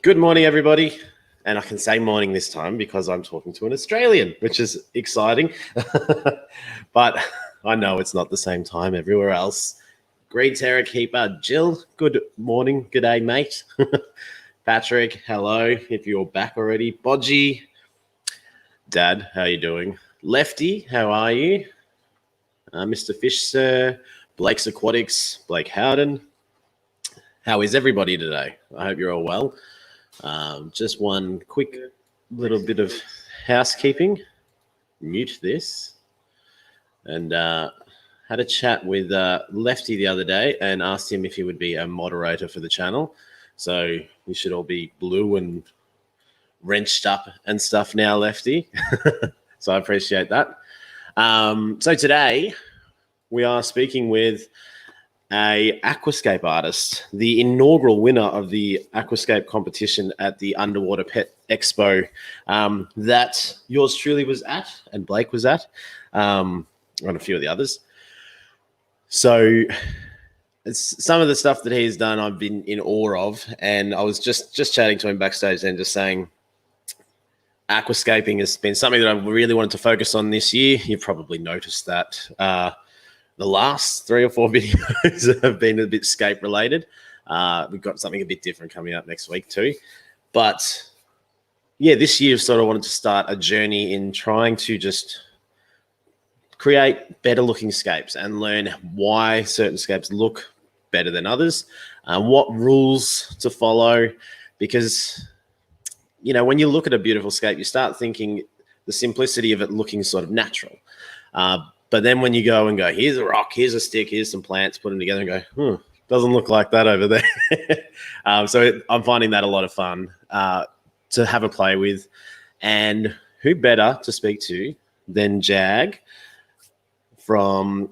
Good morning, everybody. And I can say morning this time because I'm talking to an Australian, which is exciting. But I know it's not the same time everywhere else. Great Terra Keeper. Jill, good morning. Good day, mate. Patrick, hello, if you're back already. Bodgy, Dad, how you doing? Lefty, how are you? Mr. Fish, sir. Blake's Aquatics, Blake Howden. How is everybody today? I hope you're all well. Just one quick little bit of housekeeping. Mute this. And had a chat with Lefty the other day and asked him if he would be a moderator for the channel. So we should all be blue and wrenched up and stuff now, Lefty. So I appreciate that. So today we are speaking with a Aquascape artist, the inaugural winner of the Aquascape competition at the Underwater Pet Expo that yours truly was at and Blake was at, and a few of the others. So it's some of the stuff that he's done I've been in awe of, and I was just chatting to him backstage and just saying aquascaping has been something that I really wanted to focus on this year. You've probably noticed that the last 3 or 4 videos have been a bit Scape related. We've got something a bit different coming up next week too. But yeah, this year I've sort of wanted to start a journey in trying to just create better looking scapes and learn why certain scapes look better than others, what rules to follow, because you know, when you look at a beautiful scape, you start thinking the simplicity of it looking sort of natural. But then when you go and go, here's a rock, here's a stick, here's some plants, put them together and go, doesn't look like that over there. So I'm finding that a lot of fun to have a play with. And who better to speak to than Jag from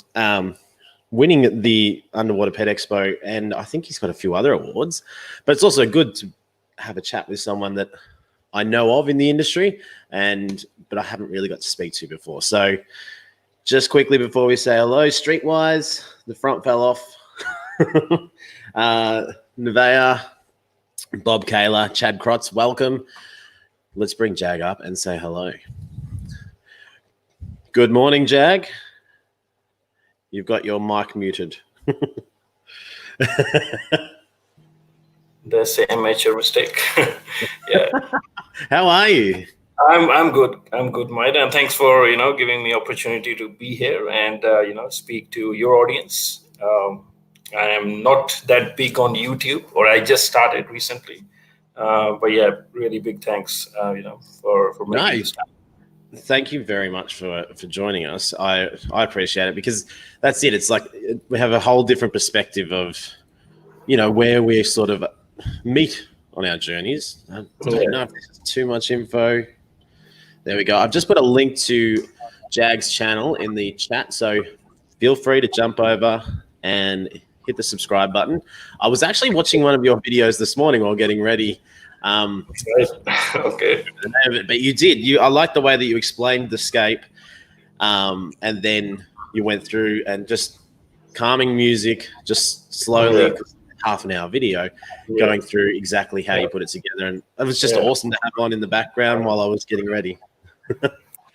winning the Underwater Pet Expo. And I think he's got a few other awards. But it's also good to have a chat with someone that I know of in the industry, but I haven't really got to speak to before. So just quickly before we say hello, Streetwise, the front fell off. Nevea, Bob Kaler, Chad Krotz, welcome. Let's bring Jag up and say hello. Good morning, Jag. You've got your mic muted. That's an amateur mistake. Yeah. How are you? I'm good. I'm good, Mike. And thanks for giving me opportunity to be here and speak to your audience. I am not that big on YouTube, or I just started recently. But yeah, really big thanks. For making this time. Thank you very much for joining us. I appreciate it, because that's it. It's like we have a whole different perspective of where we sort of meet on our journeys. I don't know if there's too much info. There we go. I've just put a link to Jag's channel in the chat, so feel free to jump over and hit the subscribe button. I was actually watching one of your videos this morning while getting ready. Okay. But you did. I like the way that you explained the scape, and then you went through and just calming music, just slowly. Yeah. Half an hour video going through exactly how you put it together, and it was just awesome to have on in the background while I was getting ready.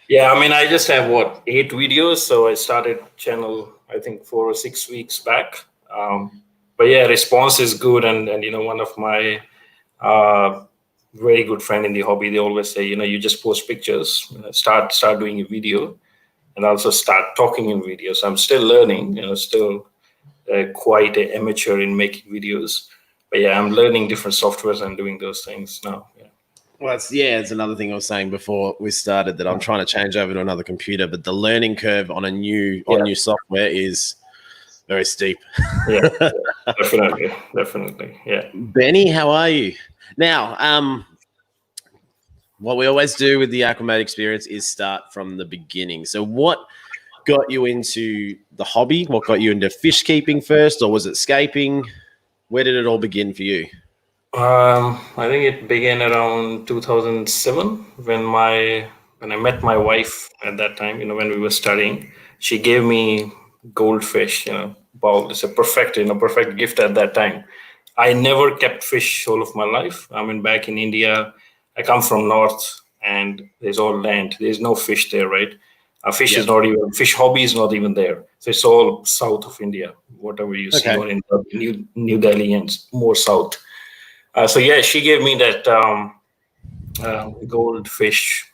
Yeah, I mean, I just have 8 videos, so I started channel I think 4 or 6 weeks back. But yeah, response is good, and one of my very good friend in the hobby, they always say, you just post pictures, start doing a video, and also start talking in videos. So I'm still learning, still quite an amateur in making videos, but yeah, I'm learning different softwares and doing those things now. Well, it's another thing I was saying before we started, that I'm trying to change over to another computer, but the learning curve on new software is very steep. Yeah, definitely. Yeah. Benny, how are you? Now, what we always do with the Aquamate experience is start from the beginning. So what got you into the hobby? What got you into fish keeping first, or was it scaping? Where did it all begin for you? I think it began around 2007 when I met my wife at that time. When we were studying, she gave me goldfish bowl. It's a perfect gift at that time. I never kept fish all of my life. I mean, back in India, I come from north, and there's all land. There's no fish there, right? Fish is not even fish hobby is not even there. So it's all south of India, whatever you see, or in New Delhi and more south. So yeah, she gave me that goldfish,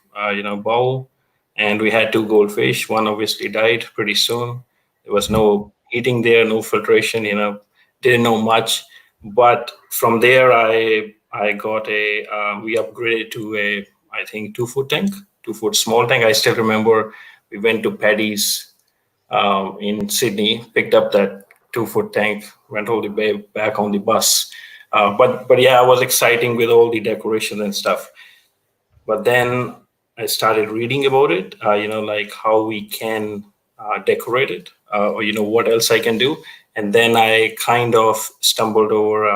bowl, and we had 2 goldfish. One obviously died pretty soon. There was no heating there, no filtration. Didn't know much, but from there I got we upgraded to a, I think, 2-foot tank, 2-foot small tank. I still remember we went to Paddy's in Sydney, picked up that 2-foot tank, went all the way back on the bus. But yeah, I was exciting with all the decoration and stuff. But then I started reading about it, like how we can decorate it, or what else I can do. And then I kind of stumbled over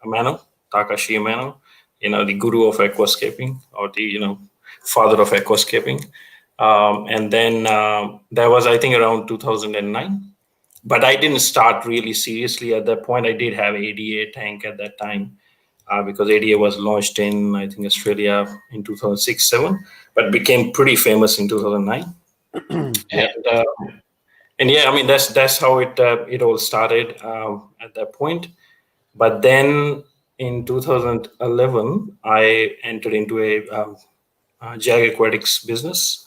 Amano, Takashi Amano, the guru of aquascaping, or the father of aquascaping. And then that was, I think, around 2009. But I didn't start really seriously at that point. I did have ADA tank at that time, because ADA was launched in, I think, Australia in 2006-7, but became pretty famous in 2009. And yeah, I mean, that's how it all started at that point. But then in 2011, I entered into a Jag Aquatics business,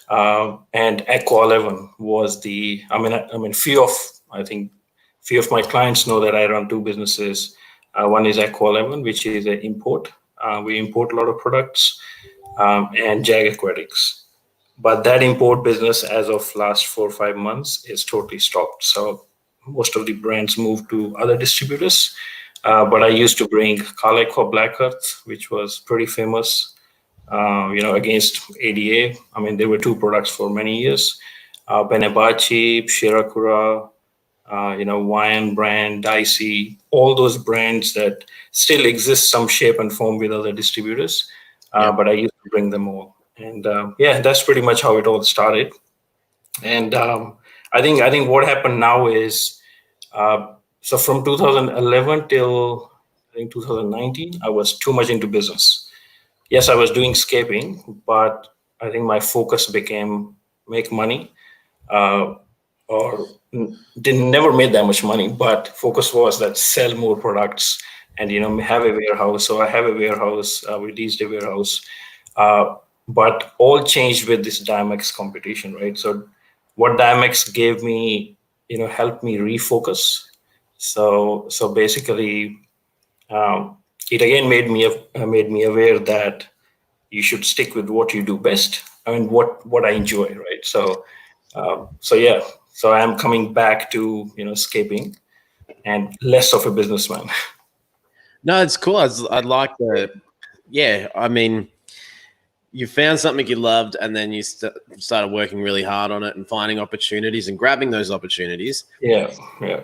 and Aqua 11 was the. I mean, few of my clients know that I run 2 businesses. One is Aqua 11, which is an import. We import a lot of products, and Jag Aquatics. But that import business, as of last 4 or 5 months, is totally stopped. So most of the brands moved to other distributors. But I used to bring Aqua Black Earth, which was pretty famous, against ADA. I mean, there were 2 products for many years. Benebachi, Shirakura, Wine brand, Dicey, all those brands that still exist some shape and form with other distributors. But I used to bring them all. And that's pretty much how it all started. And I think what happened now is, so from 2011 till I think 2019, I was too much into business. Yes, I was doing scaping, but I think my focus became make money, or never made that much money, but focus was that sell more products and have a warehouse. So I have a warehouse, we leased a warehouse. But all changed with this Dimex competition, right? So what Dimex gave me, helped me refocus. So basically, it again made me aware that you should stick with what you do best. I mean, what I enjoy, right? So yeah. So I am coming back to scaping and less of a businessman. No, it's cool. I'd like the, yeah. I mean, you found something you loved, and then you started working really hard on it and finding opportunities and grabbing those opportunities. Yeah.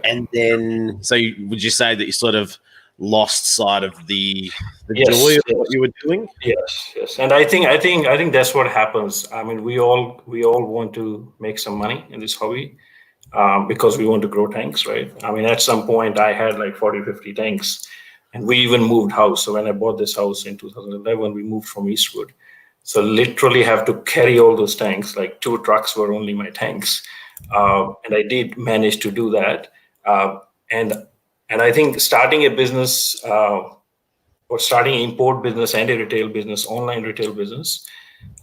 And then, so would you say that you sort of lost sight of the Yes, joy of yes. what you were doing? Yes. And I think that's what happens. I mean, we all want to make some money in this hobby, because we want to grow tanks, right? I mean, at some point I had like 40, 50 tanks, and we even moved house. So when I bought this house in 2011, we moved from Eastwood. So literally have to carry all those tanks, like 2 trucks were only my tanks. And I did manage to do that. And I think starting a business, or starting an import business and a retail business, online retail business,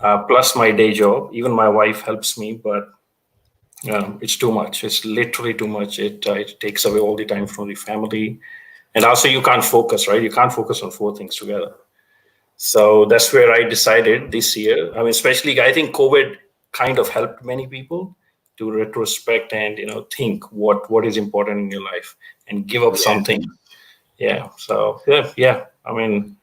plus my day job, even my wife helps me, but it's too much. It's literally too much. It takes away all the time from the family. And also you can't focus, right? You can't focus on 4 things together. So that's where I decided this year. I mean, especially I think COVID kind of helped many people to retrospect and think what is important in your life and give up something. Yeah. So yeah. I mean,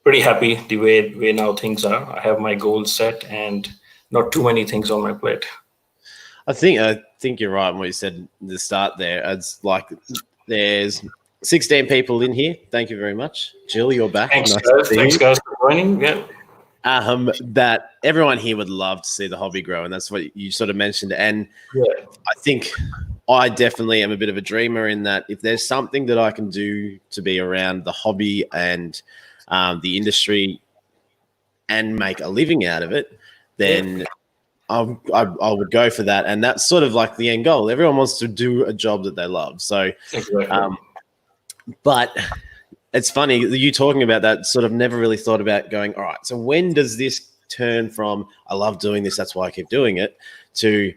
pretty happy the way now things are. I have my goals set and not too many things on my plate. I think you're right in what you said at the start there. It's like there's 16 people in here. Thank you very much. Jill, you're back. Thanks, guys. Thanks, guys, for joining. Yeah. That everyone here would love to see the hobby grow, and that's what you sort of mentioned. And I think I definitely am a bit of a dreamer in that if there's something that I can do to be around the hobby and the industry and make a living out of it, then I would go for that. And that's sort of like the end goal. Everyone wants to do a job that they love. So, but it's funny, you talking about that, sort of never really thought about going, all right, so when does this turn from, I love doing this, that's why I keep doing it, to,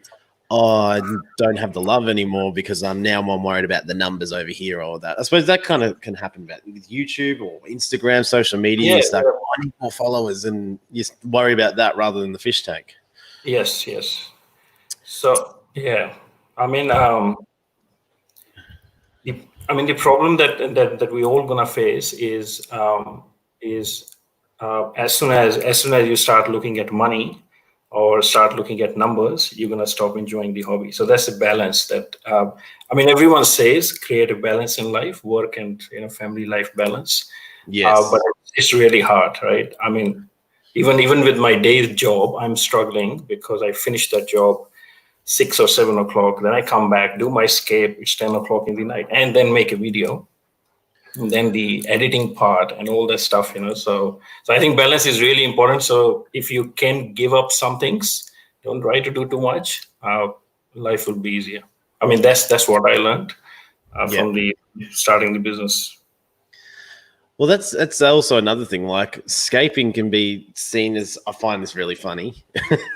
oh, I don't have the love anymore because I'm worried about the numbers over here or that. I suppose that kind of can happen with YouTube or Instagram, social media. You start finding more followers and you worry about that rather than the fish tank. Yes. So, yeah, I mean, the problem that we all gonna face is as soon as you start looking at money or start looking at numbers, you're gonna stop enjoying the hobby. So that's a balance that everyone says create a balance in life, work and family life balance. Yes, but it's really hard, right? I mean, even with my day job, I'm struggling because I finished that job 6 or 7 o'clock. Then I come back, do my Scape, it's 10 o'clock in the night, and then make a video. And then the editing part and all that stuff, So I think balance is really important. So if you can give up some things, don't try to do too much. Life will be easier. I mean, that's what I learned from the starting the business. Well, that's also another thing. Like scaping can be seen as, I find this really funny,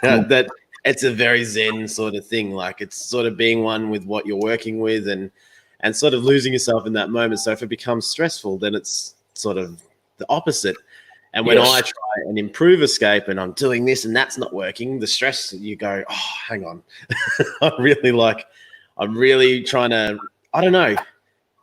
that it's a very zen sort of thing. Like it's sort of being one with what you're working with and sort of losing yourself in that moment. So if it becomes stressful, then it's sort of the opposite. And when I try and improve a Scape and I'm doing this and that's not working, the stress, you go, oh, hang on. I'm really trying to, I don't know.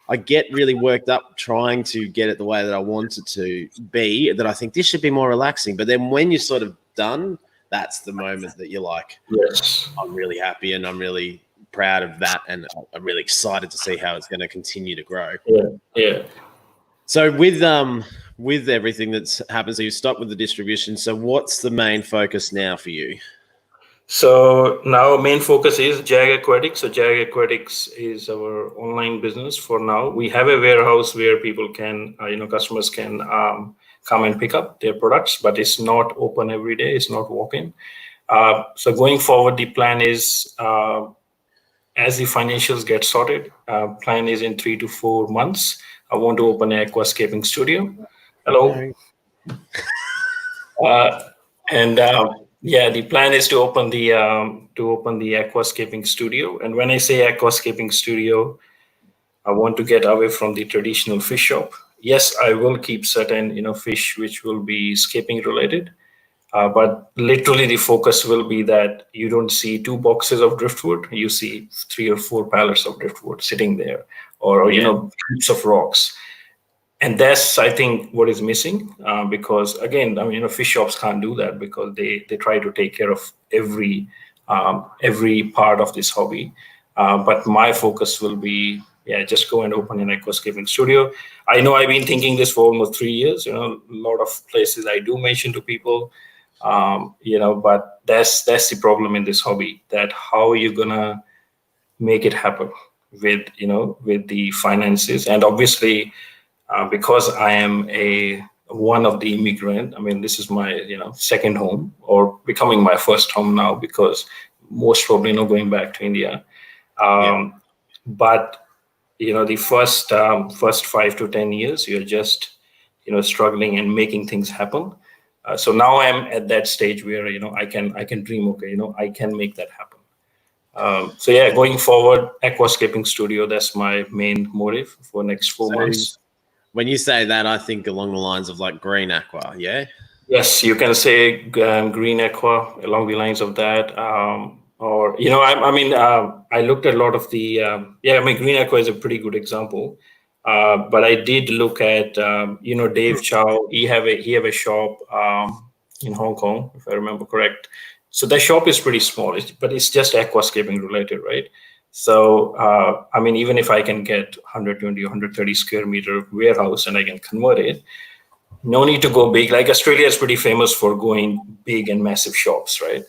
I get really worked up trying to get it the way that I want it to be, that I think this should be more relaxing. But then when you're sort of done, that's the moment that you're like, yes, I'm really happy and I'm really proud of that. And I'm really excited to see how it's going to continue to grow. Yeah. So with everything that's happened, so you stopped with the distribution. So what's the main focus now for you? So now main focus is Jag Aquatics. So Jag Aquatics is our online business for now. We have a warehouse where people can, customers can come and pick up their products, but it's not open every day. It's not walk-in. So going forward, the plan is as the financials get sorted, plan is in 3 to 4 months, I want to open an aquascaping studio. Hello. The plan is to open the aquascaping studio. And when I say aquascaping studio, I want to get away from the traditional fish shop. Yes, I will keep certain fish which will be scaping related, but literally the focus will be that you don't see 2 boxes of driftwood, you see 3 or 4 pallets of driftwood sitting there, or heaps of rocks. And that's, I think, what is missing, because again, fish shops can't do that because they try to take care of every part of this hobby. But my focus will be, just go and open an aquascaping studio. I know I've been thinking this for almost 3 years. A lot of places I do mention to people, but that's the problem in this hobby. That how are you gonna make it happen with the finances, and obviously. Because I am one of the immigrant, this is my second home, or becoming my first home now, because most probably not going back to India. But the first 5 to 10 years, you're just struggling and making things happen. So now I'm at that stage where I can dream. Okay, I can make that happen. Going forward, aquascaping studio. That's my main motive for next 4 months. When you say that, I think along the lines of like green aqua, yeah? Yes, you can say green aqua along the lines of that. I looked at a lot of the, green aqua is a pretty good example. But I did look at, Dave Chow, he have a shop in Hong Kong, if I remember correct. So the shop is pretty small, but it's just aquascaping related, right? So, even if I can get 120 or 130 square meter warehouse and I can convert it, no need to go big. Like Australia is pretty famous for going big and massive shops, right?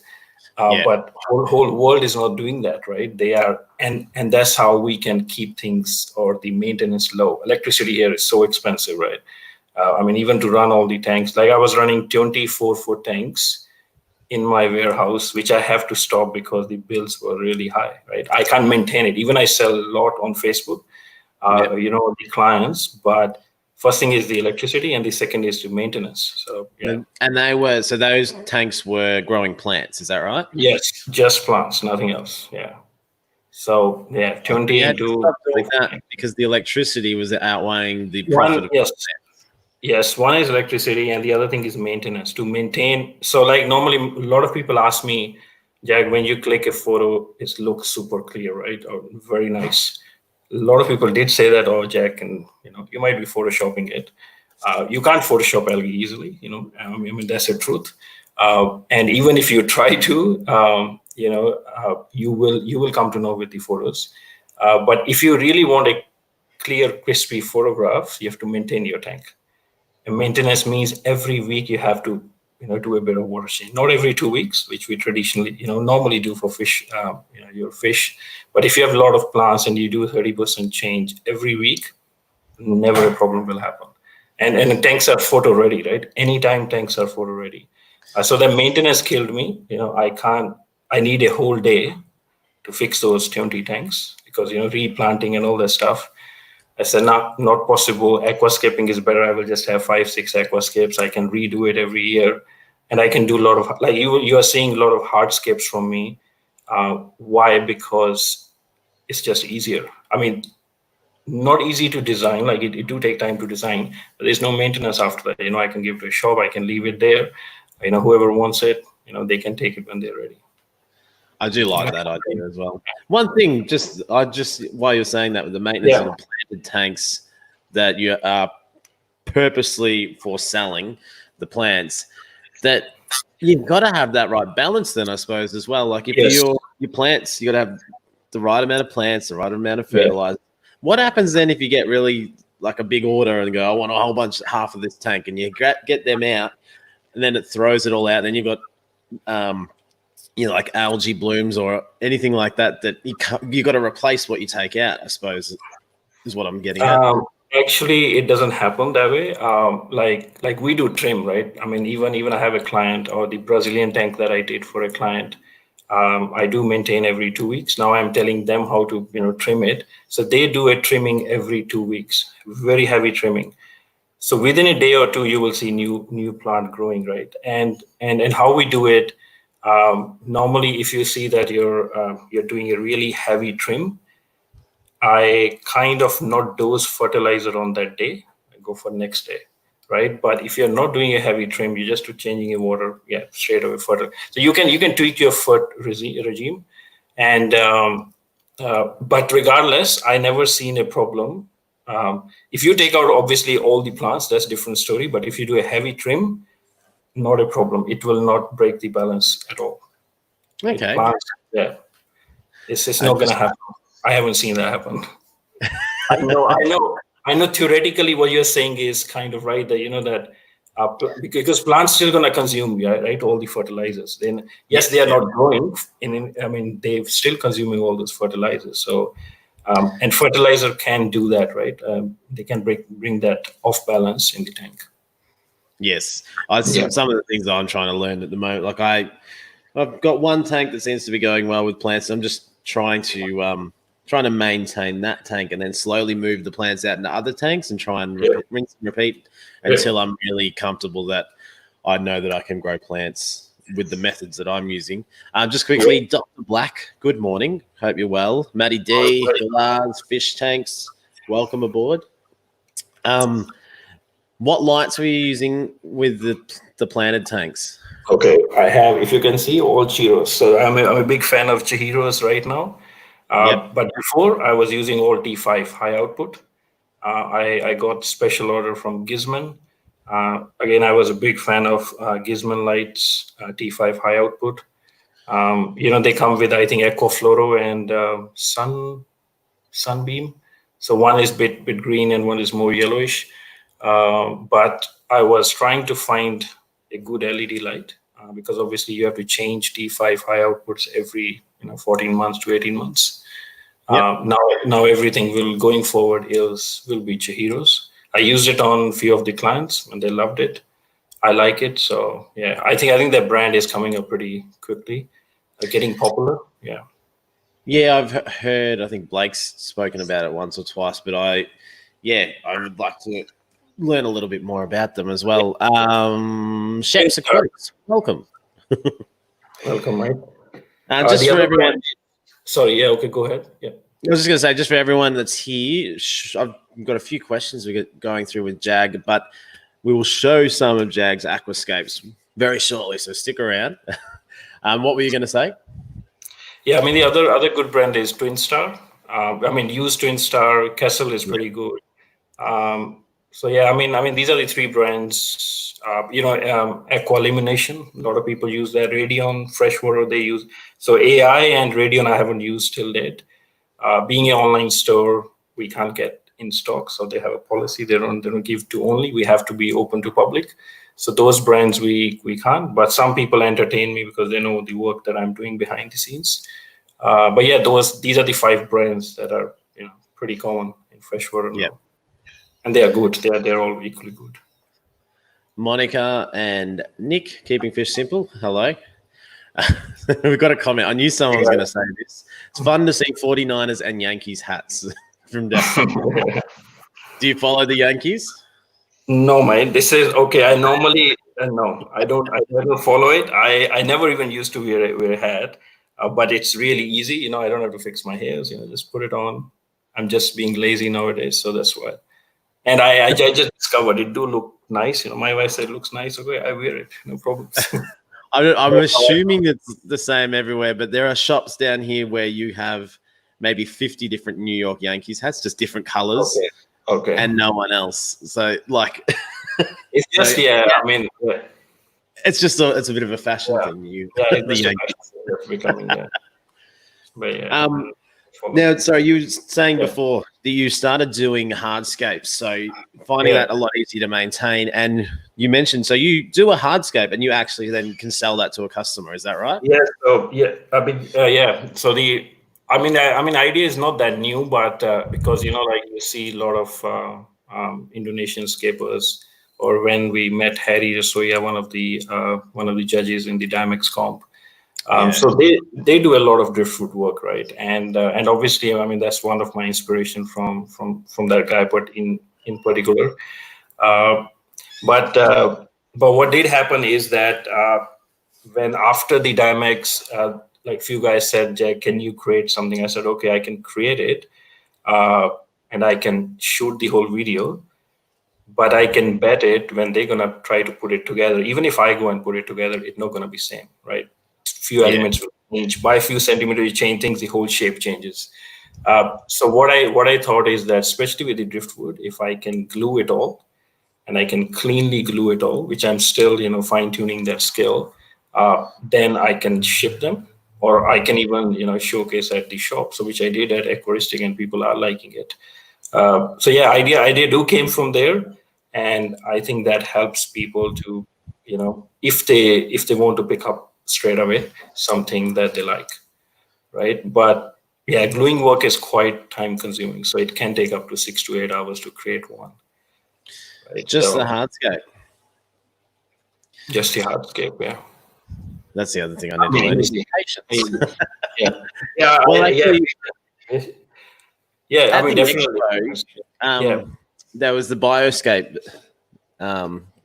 But whole world is not doing that, right? They are, and that's how we can keep things or the maintenance low. Electricity here is so expensive, right? I mean, even to run all the tanks, like I was running 24-foot tanks in my warehouse, which I have to stop because the bills were really high, right? I can't maintain it. Even I sell a lot on Facebook, the clients, but first thing is the electricity and the second is the maintenance. So, yeah. And so those tanks were growing plants, is that right? Yes, just plants, nothing else. Yeah. So, yeah, 20 you had to stop doing that into because the electricity was outweighing the profit. Yes, one is electricity and the other thing is maintenance to maintain. So like normally a lot of people ask me, Jag, when you click a photo, it looks super clear, right? Or very nice. A lot of people did say that, oh, Jack, and you might be photoshopping it. You can't Photoshop algae easily, I mean, that's the truth. And even if you try to, you will come to know with the photos. But if you really want a clear, crispy photograph, you have to maintain your tank. And maintenance means every week you have to, do a bit of water change. Not every 2 weeks, which we traditionally, normally do for fish, your fish. But if you have a lot of plants and you do 30% change every week, never a problem will happen. And the tanks are photo ready, right? Anytime tanks are photo ready. So the maintenance killed me. I need a whole day to fix those 20 tanks because, replanting and all that stuff. I said, not possible. Aquascaping is better. I will just have 5-6 aquascapes. I can redo it every year. And I can do a lot of, like you are seeing a lot of hardscapes from me. Why? Because it's just easier. I mean, not easy to design. Like it do take time to design, but there's no maintenance after that. I can give it to a shop. I can leave it there. Whoever wants it, they can take it when they're ready. I do like that idea as well. One thing, while you're saying that with the maintenance on the planted tanks, that you are purposely for selling the plants, that you've got to have that right balance then, I suppose, as well. Like if your plants, you got to have the right amount of plants, the right amount of fertilizer. Yeah. What happens then if you get really like a big order and go, I want a whole bunch, half of this tank, and you get them out, and then it throws it all out. Then you've got like algae blooms or anything like that you got to replace what you take out, I suppose, is what I'm getting at. Actually, it doesn't happen that way. Like we do trim, right? I mean, even I have a client, or the Brazilian tank that I did for a client, I do maintain every 2 weeks. Now I'm telling them how to trim it. So they do a trimming every 2 weeks, very heavy trimming. So within a day or two, you will see new plant growing, right? And how we do it. Normally, if you see that you're doing a really heavy trim, I kind of not dose fertilizer on that day. I go for next day, right? But if you're not doing a heavy trim, you're just changing your water, straight away fertilizer. So you can tweak your regime, and but regardless, I never seen a problem. If you take out obviously all the plants, that's a different story. But if you do a heavy trim, not a problem. It will not break the balance at all. Okay. Plants, it's not going to happen. I haven't seen that happen. I know. Theoretically, what you're saying is kind of right. That that because plants still going to consume, right, all the fertilizers. Then yes, they are not growing. I mean, they're still consuming all those fertilizers. So, and fertilizer can do that, right? They can bring that off balance in the tank. Yes, some of the things I'm trying to learn at the moment. Like I've got one tank that seems to be going well with plants. I'm just trying to maintain that tank and then slowly move the plants out into other tanks and try and rinse and repeat until I'm really comfortable that I know that I can grow plants with the methods that I'm using. Just quickly, Dr. Black, good morning. Hope you're well. Matty D, Galaz, Fish Tanks, welcome aboard. What lights were you using with the planted tanks? Okay, I have, if you can see, all Chihiros. So I'm a big fan of Chihiros right now. But before, I was using all T5 high output. I got special order from Gizman. Again, I was a big fan of Gizman lights, T5 high output. They come with, I think, Aqua Fluoro and Sunbeam. So one is bit green and one is more yellowish. But I was trying to find a good LED light. because obviously you have to change T5 high outputs every 14 months to 18 months. Yep. Now everything going forward will be Chihiros. I used it on a few of the clients and they loved it. I like it. So yeah, I think that brand is coming up pretty quickly, getting popular. Yeah. Yeah, I've heard, I think Blake's spoken about it once or twice, but I would like to learn a little bit more about them as well. Chefs Aquatics, welcome. Welcome, mate. Just for everyone. Sorry, yeah, okay, go ahead. Yeah. I was just going to say, just for everyone that's here, I've got a few questions we're going through with Jag, but we will show some of Jag's aquascapes very shortly, so stick around. What were you going to say? Yeah, I mean, the other good brand is Twin Star. Used Twin Star, Kessel is pretty good. So yeah, I mean, these are the three brands. Aqua Elimination. A lot of people use that. Radion, freshwater they use. So AI and Radion I haven't used till date. Being an online store, we can't get in stock, so they have a policy. They don't give to only. We have to be open to public. So those brands we can't. But some people entertain me because they know the work that I'm doing behind the scenes. But yeah, these are the 5 brands that are pretty common in freshwater. Yeah. And they are good. They're all equally good. Monica and Nick, Keeping Fish Simple. Hello. We've got a comment. I knew someone was going to say this. It's fun to see 49ers and Yankees hats from down. Do you follow the Yankees? No, mate. This is okay. I normally no. I don't follow it. I never even used to wear a hat, but it's really easy. I don't have to fix my hairs. Just put it on. I'm just being lazy nowadays, so that's why. And I just discovered it do look nice. My wife said it looks nice. Okay, I wear it. No problem. I'm assuming it's the same everywhere, but there are shops down here where you have maybe 50 different New York Yankees hats, just different colors. Okay. And no one else. So it's just it's just it's a bit of a fashion thing. The Yankees becoming But yeah. Now, sorry, you were saying before that you started doing hardscapes, so finding that a lot easier to maintain. And you mentioned, so you do a hardscape and you actually then can sell that to a customer. Is that right? Yeah. So So idea is not that new, but because you see a lot of Indonesian scapers, or when we met Harry Rasoya, one of the judges in the Dimex comp. So they do a lot of driftwood work, right? And obviously, that's one of my inspiration from that guy, but in particular. But what did happen is that when after the Dimex, few guys said, Jack, can you create something? I said, okay, I can create it, and I can shoot the whole video. But I can bet it when they're gonna try to put it together. Even if I go and put it together, it's not gonna be same, right? Few elements will change. By a few centimeters, you change things, the whole shape changes. So what I thought is that, especially with the driftwood, if I can glue it all, and I can cleanly glue it all, which I'm still fine tuning that skill, then I can ship them, or I can even showcase at the shop. So which I did at Aquaristic, and people are liking it. So yeah, idea do came from there, and I think that helps people to if they want to pick up straight away something that they like, right? But yeah, gluing work is quite time consuming, so it can take up to 6 to 8 hours to create one, right? Just the hardscape. Just the hardscape. Yeah, that's the other thing I need to learn is patience. Yeah. Well, Definitely. There was the Bioscape.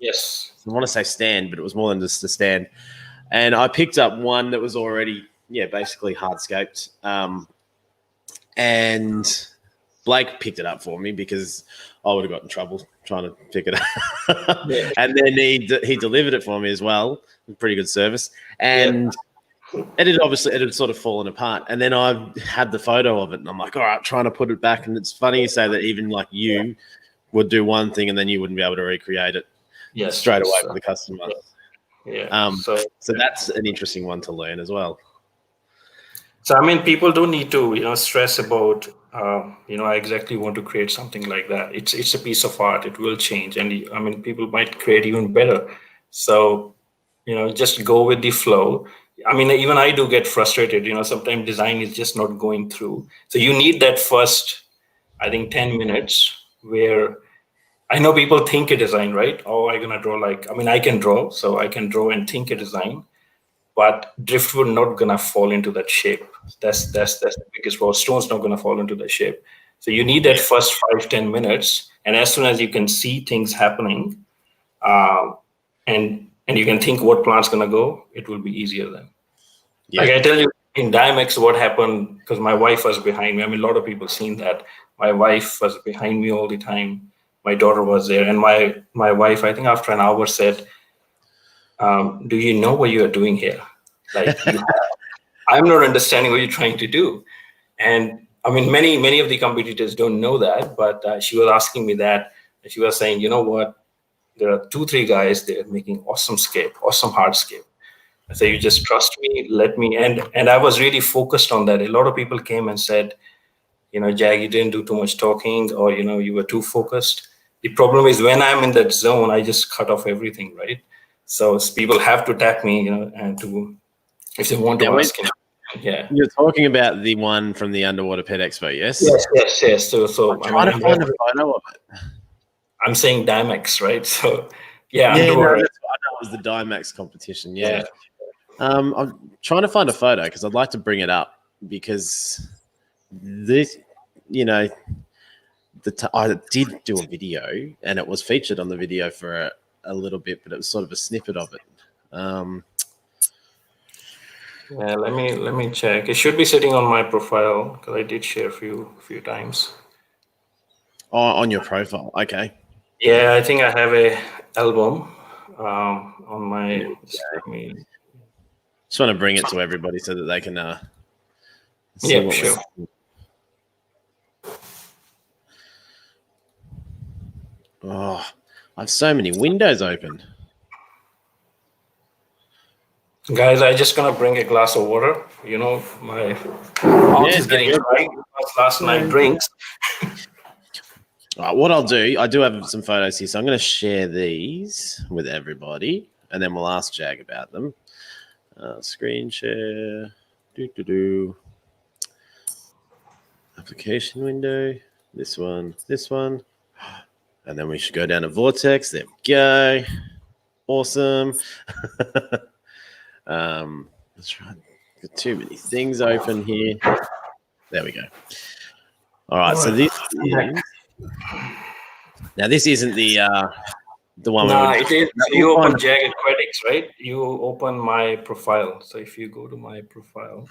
Yes. I want to say stand, but it was more than just a stand. And I picked up one that was already, basically hardscaped. And Blake picked it up for me because I would have got in trouble trying to pick it up. And then he delivered it for me as well. Pretty good service. And it had sort of fallen apart. And then I had the photo of it, and I'm like, all right, trying to put it back. And it's funny you say that even like you would do one thing and then you wouldn't be able to recreate it straight away for the customer. Yeah. So that's an interesting one to learn as well. So people don't need to stress about I exactly want to create something like that. It's a piece of art. It will change, and people might create even better. So just go with the flow. I mean, even I do get frustrated. Sometimes design is just not going through. So you need that first, I think, 10 minutes where I know people think a design, right? Oh, I'm gonna draw I can draw, so I can draw and think a design, but driftwood not gonna fall into that shape. That's the biggest problem. Stone's not gonna fall into that shape. So you need that first 5-10 minutes, and as soon as you can see things happening, and you can think what plant's gonna go, it will be easier then. Yeah. Like I tell you, in Dimex, what happened, because my wife was behind me. I mean, a lot of people seen that. My wife was behind me all the time. My daughter was there, and my wife, I think after an hour said, do you know what you are doing here? Like, I'm not understanding what you're trying to do. And I mean, many of the competitors don't know that, but she was asking me that. And she was saying, you know what? There are 2-3 guys, they're making awesome hardscape. I say, you just trust me, let me. And I was really focused on that. A lot of people came and said, Jag, you didn't do too much talking, or, you were too focused. The problem is when I'm in that zone, I just cut off everything, right? So people have to tap me, and if they want to ask. Yeah. You're talking about the one from the Underwater Pet Expo, yes? Yes. So I'm trying to find a photo of it. I'm saying Dimex, right? So yeah, I know Underwater. it was the Dimex competition. Yeah. I'm trying to find a photo because I'd like to bring it up because this, I did do a video and it was featured on the video for a little bit, but it was sort of a snippet of it. Yeah, let me check. It should be sitting on my profile because I did share a few times. Oh, on your profile, okay. Yeah, I think I have a album on my. Just want to bring it to everybody so that they can see what sure. Oh, I have so many windows open. Guys, I'm just gonna bring a glass of water. My mouth is getting dry. Last night drinks. All right, what I'll do, I do have some photos here, so I'm going to share these with everybody, and then we'll ask Jag about them. Screen share, application window, this one, and then we should go down to Vortex. There we go. Awesome. Let's try. Got too many things open here. There we go. All right, so this is. Now this isn't the one. No, it is. You open Jag Aquatics, right? You open my profile. So if you go to my profile,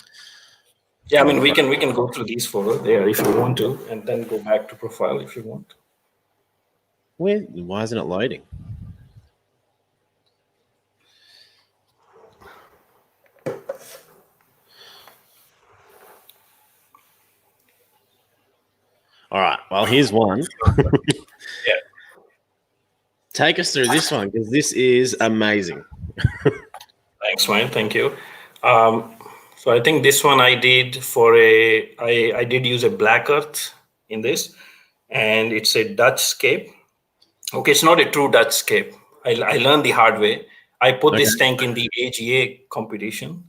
yeah, I mean we can go through these photos there if you want to, and then go back to profile if you want. Why isn't it loading? All right. Well, here's one. Yeah. Take us through this one because this is amazing. Thanks, man. Thank you. So I think this one I did I did use a black earth in this, and it's a Dutch Scape. Okay, it's not a true Dutch Scape. I learned the hard way. I put this tank in the AGA competition,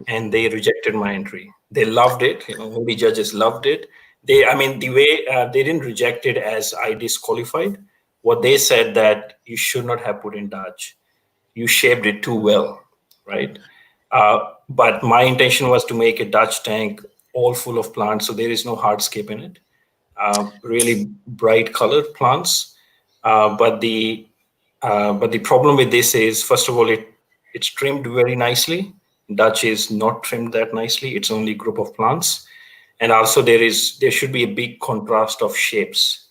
and they rejected my entry. They loved it. All the judges loved it. The way they didn't reject it as I disqualified. What they said that you should not have put in Dutch. You shaped it too well, right? But my intention was to make a Dutch tank all full of plants, so there is no hardscape in it. Really bright colored plants. But the problem with this is, first of all, it's trimmed very nicely. Dutch is not trimmed that nicely. It's only a group of plants. And also there should be a big contrast of shapes,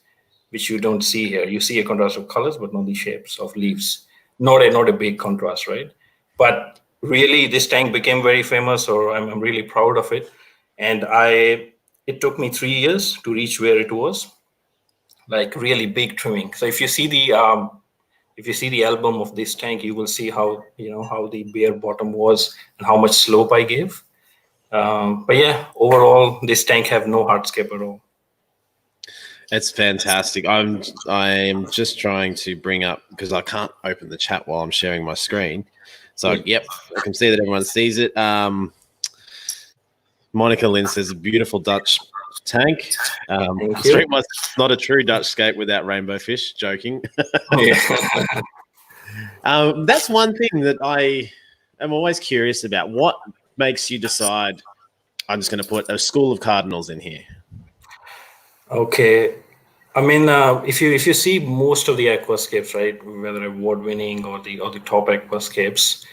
which you don't see here. You see a contrast of colors, but not the shapes of leaves. Not a big contrast, right? But really, this tank became very famous, or I'm really proud of it. And it took me 3 years to reach where it was, like really big trimming. So if you see the album of this tank, you will see how the bare bottom was and how much slope I gave. But yeah, overall, this tank have no hardscape at all. It's fantastic. I'm just trying to bring up because I can't open the chat while I'm sharing my screen. So yep, I can see that everyone sees it. Monica Lynn says a beautiful Dutch tank. Street was not a true Dutch scape without rainbow fish. Joking. That's one thing that I am always curious about. What makes you decide I'm just going to put a school of cardinals in here? Okay. I mean, if you see most of the aquascapes, right, whether award-winning or the top aquascapes,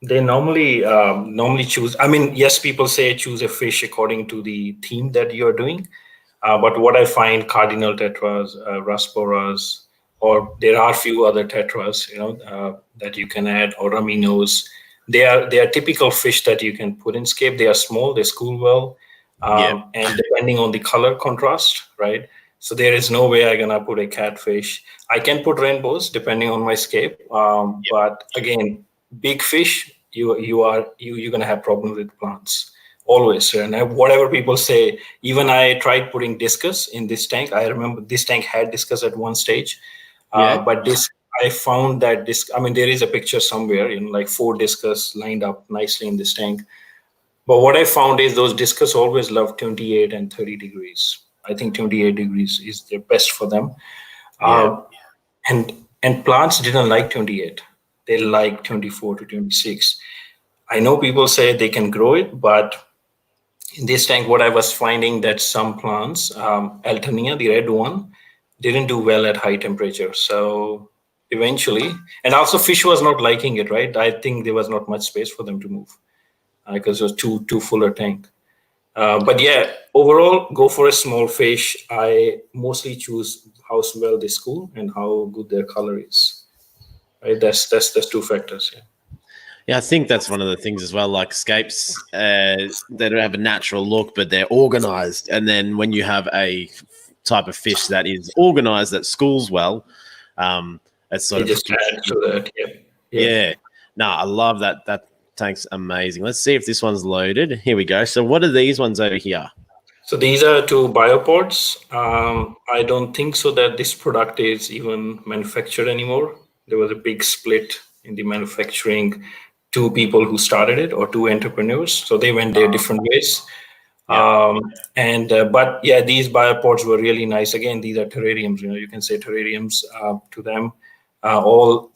they normally choose. I mean, yes, people say choose a fish according to the theme that you're doing, but what I find cardinal tetras, rasporas, or there are a few other tetras, that you can add, or raminos. They are typical fish that you can put in scape. They are small, they school well, and depending on the color contrast, right? So there is no way I'm gonna put a catfish. I can put rainbows depending on my scape, but again, big fish, you're gonna have problems with plants always. And whatever people say, even I tried putting discus in this tank. I remember this tank had discus at one stage, but this I found that I mean, there is a picture somewhere in like 4 discus lined up nicely in this tank. But what I found is those discus always love 28 and 30 degrees. I think 28 degrees is the best for them. And plants didn't like 28. They like 24 to 26. I know people say they can grow it, but in this tank, what I was finding that some plants, Alternia, the red one, didn't do well at high temperature. So eventually, and also fish was not liking it, right? I think there was not much space for them to move because it was too full a tank. But yeah, overall, go for a small fish. I mostly choose how well they school and how good their color is. Right? That's 2 factors. Yeah. Yeah, I think that's one of the things as well. Like scapes, they don't have a natural look, but they're organized. And then when you have a type of fish that is organized, that schools well, it's sort of just add to that. Yeah. No, I love that. That tank's amazing. Let's see if this one's loaded. Here we go. So what are these ones over here? So these are 2 biopods. I don't think so that this product is even manufactured anymore. There was a big split in the manufacturing. 2 people who started it, or 2 entrepreneurs. So they went their different ways. But yeah, these biopods were really nice. Again, these are terrariums. You can say terrariums to them.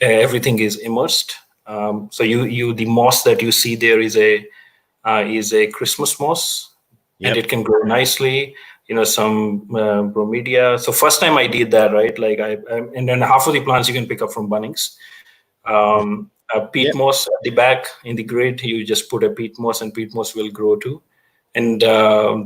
Everything is immersed. So the moss that you see there is a Christmas moss, and it can grow nicely. Some bromedia. So first time I did that, right? Like and then half of the plants you can pick up from Bunnings. Peat moss at the back in the grid, you just put a peat moss and peat moss will grow too. And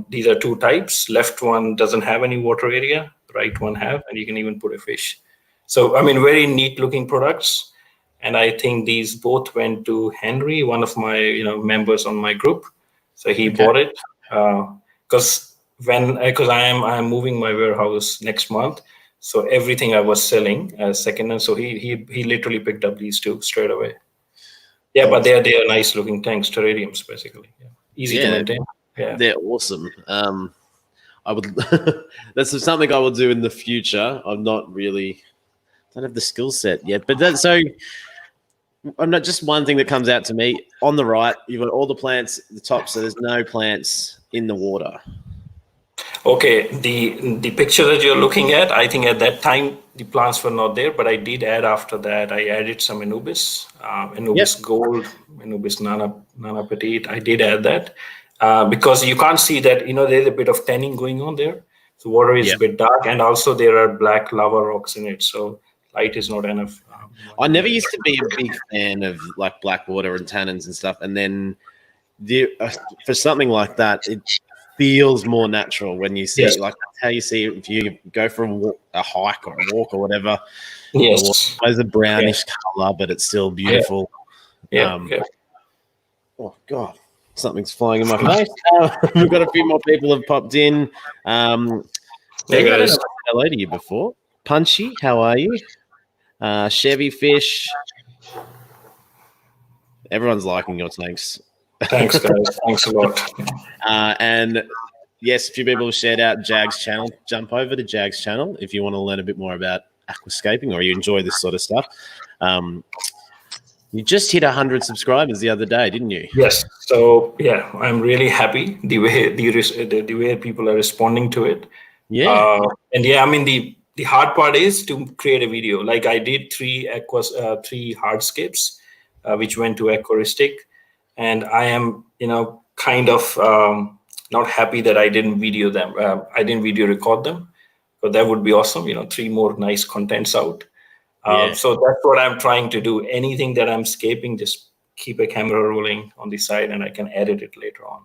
these are 2 types. Left one doesn't have any water area, right one have, and you can even put a fish. So, I mean, very neat looking products. And I think these both went to Henry, one of my members on my group. So he bought it because I'm moving my warehouse next month. So everything I was selling as secondhand. So he literally picked up these 2 straight away. Yeah, but they are nice looking tanks, terrariums basically. Yeah. Easy to maintain. Yeah, they're awesome. I would. That's something I will do in the future. I'm not really. Don't have the skill set yet, but that's so. I'm not just one thing that comes out to me. On the right, you've got all the plants at the top, so there's no plants in the water. Okay, the picture that you're looking at, I think at that time the plants were not there, but I did add after that. I added some Anubis, Gold, Anubis Nana Petite. I did add that because you can't see that. There's a bit of tanning going on there. So water is a bit dark, and also there are black lava rocks in it, so light is not enough. I never used to be a big fan of like black water and tannins and stuff, and then for something like that, it feels more natural when you see like how you see it if you go for a hike or a walk or whatever. Yes, there's a brownish color, but it's still beautiful. Oh God, something's flying in my face. We've got a few more people have popped in. Maybe I don't know hello to you before. Punchy, how are you? Chevy Fish. Everyone's liking your tanks. Thanks, guys. Thanks a lot. And yes, a few people shared out Jag's channel. Jump over to Jag's channel if you want to learn a bit more about aquascaping or you enjoy this sort of stuff. You just hit 100 subscribers the other day, didn't you? Yes. So yeah, I'm really happy the way the way people are responding to it. Yeah. And yeah, I mean the hard part is to create a video. Like I did three hardscapes, which went to Aquaristic, and I am kind of not happy that I didn't video them. I didn't video record them, but that would be awesome. 3 more nice contents out. Yeah. So that's what I'm trying to do. Anything that I'm scaping, just keep a camera rolling on the side, and I can edit it later on.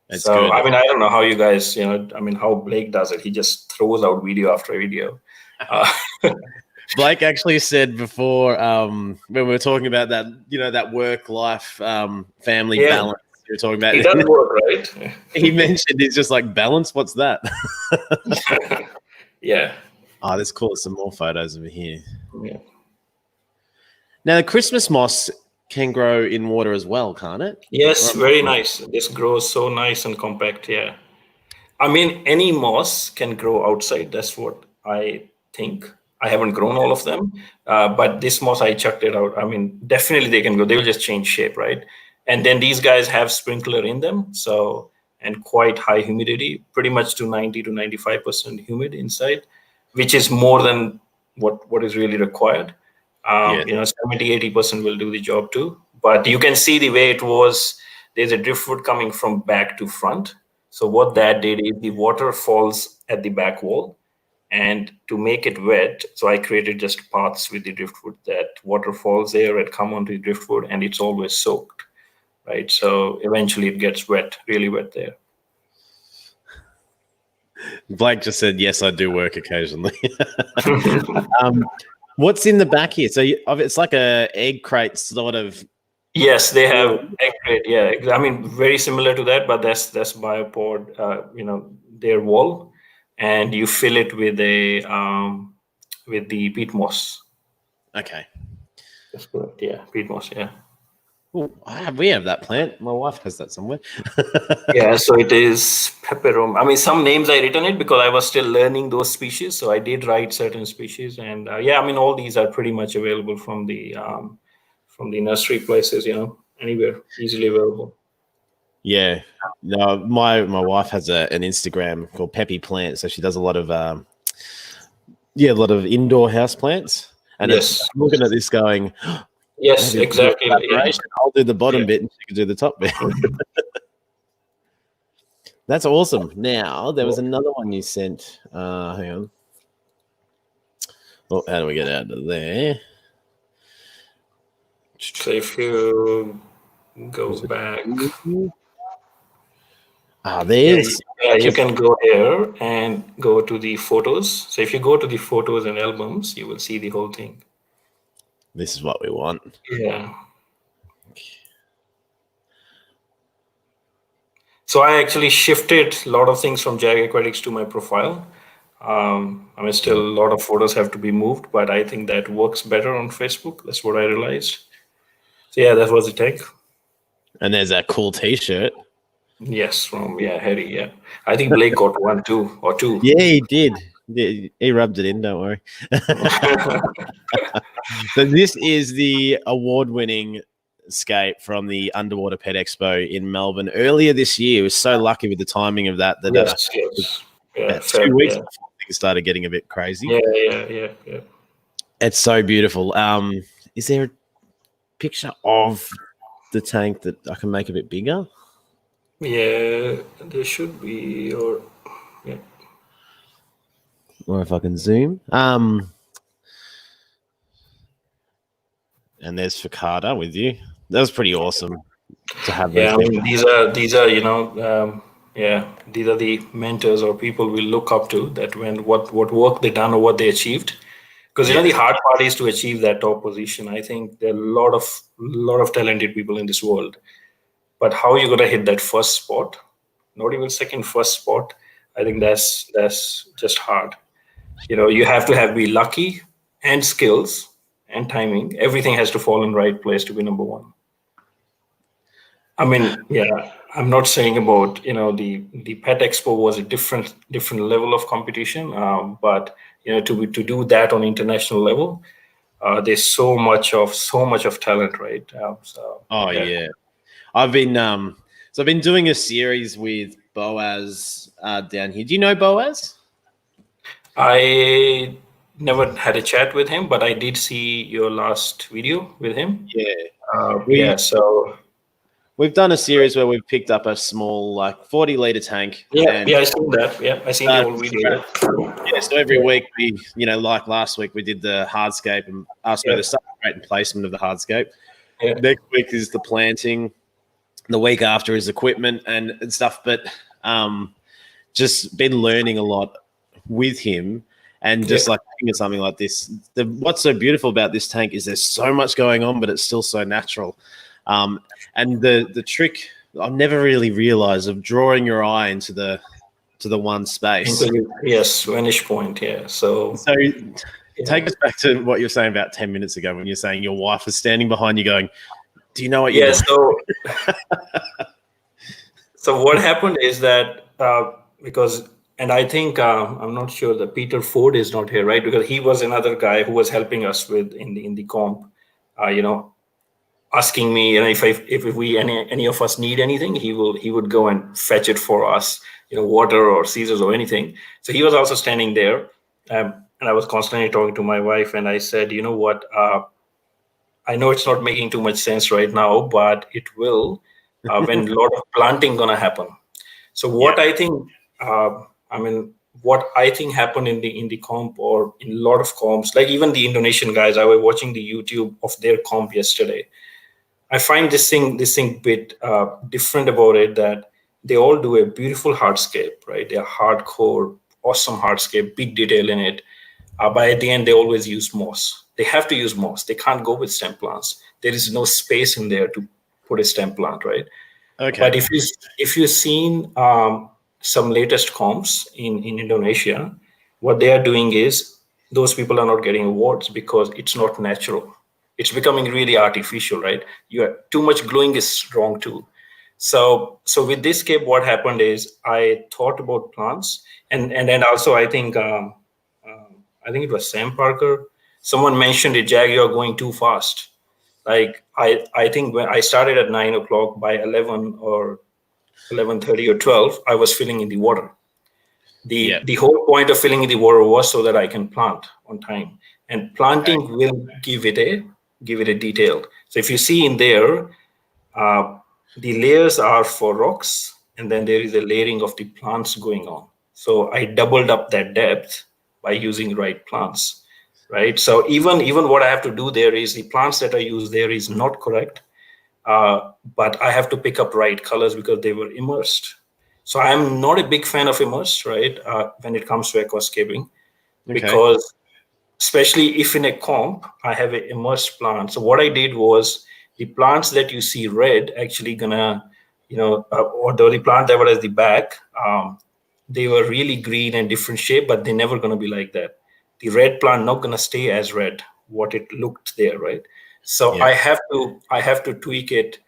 That's So good. I mean, I don't know how you guys, how Blake does it. He just throws out video after video. Blake actually said before when we were talking about that, that work-life family balance you were talking about. It does work, right? He mentioned it's just like balance. What's that? Yeah. Oh, let's call it some more photos over here. Yeah. Now, the Christmas moss can grow in water as well, can't it? Yes, very nice. This grows so nice and compact. Yeah. I mean, any moss can grow outside. That's what I think. I haven't grown all of them, but this moss, I chucked it out. I mean, definitely they can go. They will just change shape, right? And then these guys have sprinkler in them, and quite high humidity, pretty much to 90 to 95% humid inside, which is more than what is really required. 70-80% will do the job too. But you can see the way it was. There's a driftwood coming from back to front. So what that did is the water falls at the back wall, and to make it wet, so I created just paths with the driftwood that water falls there and come onto the driftwood, and it's always soaked, right? So eventually it gets wet, really wet there. Blake just said, yes, I do work occasionally. What's in the back here? So it's like a egg crate sort of. Yes, they have egg crate. Yeah, I mean, very similar to that, but that's biopod. Their wall, and you fill it with the peat moss. Okay. That's correct. Yeah, peat moss. Yeah. Ooh, we have that plant. My wife has that somewhere. Yeah, so it is peperum. I mean, some names I written it because I was still learning those species. So I did write certain species, and I mean, all these are pretty much available from the nursery places. Anywhere, easily available. Yeah, no, my wife has an Instagram called Peppy Plant, so she does a lot of a lot of indoor house plants. And yes, I'm looking at this going. Yes, exactly. Yeah. I'll do the bottom bit and she can do the top bit. That's awesome. Now, there was another one you sent. Hang on. Oh, how do we get out of there? So if you go back. There's. Yeah, you can go here and go to the photos. So if you go to the photos and albums, you will see the whole thing. This is what we want. Yeah. So I actually shifted a lot of things from Jag Aquatics to my profile. I mean, still a lot of photos have to be moved, but I think that works better on Facebook. That's what I realized. So yeah, that was the take. And there's that cool T-shirt. Yes, from Harry. Yeah, I think Blake got one too, or two. Yeah, he did. He rubbed it in. Don't worry. So this is the award-winning Scape from the Underwater Pet Expo in Melbourne earlier this year. It was so lucky with the timing of that. Yes. Yeah, 2 weeks before things started getting a bit crazy. Yeah. It's so beautiful. Is there a picture of the tank that I can make a bit bigger? Yeah, there should be, or if I can zoom. And there's Fakada with you. That was pretty awesome to have. Yeah, I mean, these are these are the mentors or people we look up to. That when what work they done or what they achieved. Because the hard part is to achieve that top position. I think there are a lot of talented people in this world, but how you gonna hit that first spot? Not even second, first spot. I think that's just hard. You have to be lucky and skills and timing. Everything has to fall in the right place to be number one. I mean, yeah, I'm not saying about, the Pet Expo was a different level of competition, but to do that on international level, there's so much of talent, right? So Oh yeah. yeah, I've been doing a series with Boaz down here. Do you know Boaz? I never had a chat with him, but I did see your last video with him. Yeah, Yeah, we so we've done a series where we've picked up a small, like 40-liter tank, and I seen that. Yeah, I seen the whole video. yeah, so every week we, like last week we did the hardscape and sorry, Yeah, the substrate and placement of the hardscape. yeah, Next week is the planting. The week after is equipment and stuff. But just been learning a lot with him, and yeah. just like looking at something like this. What's so beautiful about this tank is there's so much going on, but it's still so natural. And the trick I've never really realized of drawing your eye into the one space. Yes, Vanish Point. Yeah. So So yeah, take us back to what you were saying about 10 minutes ago when you're saying your wife was standing behind you going, do you know what you're yeah. doing? So what happened is that because, and I think I'm not sure that Peter Ford is not here, right? Because he was another guy who was helping us with in the comp. You know, asking me, if we any of us need anything, he would go and fetch it for us, water or scissors or anything. So he was also standing there, and I was constantly talking to my wife, and I said, you know what, I know it's not making too much sense right now, but it will when a lot of planting gonna happen. So Yeah. what I think, I mean, what I think happened in the comp or in a lot of comps, like even the Indonesian guys, I was watching the YouTube of their comp yesterday. I find this thing bit different about it, that they all do a beautiful hardscape, right? They're hardcore, awesome hardscape, big detail in it. But at the end, they always use moss. They have to use moss. They can't go with stem plants. There is no space in there to put a stem plant, right? Okay. But if you've seen some latest comps in Indonesia, what they are doing is those people are not getting awards because it's not natural. It's becoming really artificial, right? You are, too much gluing is wrong too. So with this Scape, what happened is I thought about plants, and then also I think it was Sam Parker. Someone mentioned it, Jag, you're going too fast. Like I think when I started at 9 o'clock, by 11 or 11:30 or 12, I was filling in the water. Yeah. The whole point of filling in the water was so that I can plant on time. And Okay. planting will give it a detail. So if you see in there, the layers are for rocks, and then there is a layering of the plants going on. So I doubled up that depth by using right plants, right? So even what I have to do there is the plants that I use there is not correct, but I have to pick up right colors because they were immersed. So I'm not a big fan of immersed, right? When it comes to aquascaping, Okay. because especially if in a comp I have an immersed plant. So what I did was the plants that you see red actually gonna, or the plant that was at the back, they were really green and different shape, but they're never gonna be like that. The red plant not gonna stay as red what it looked there, right? So Yeah. I have to tweak it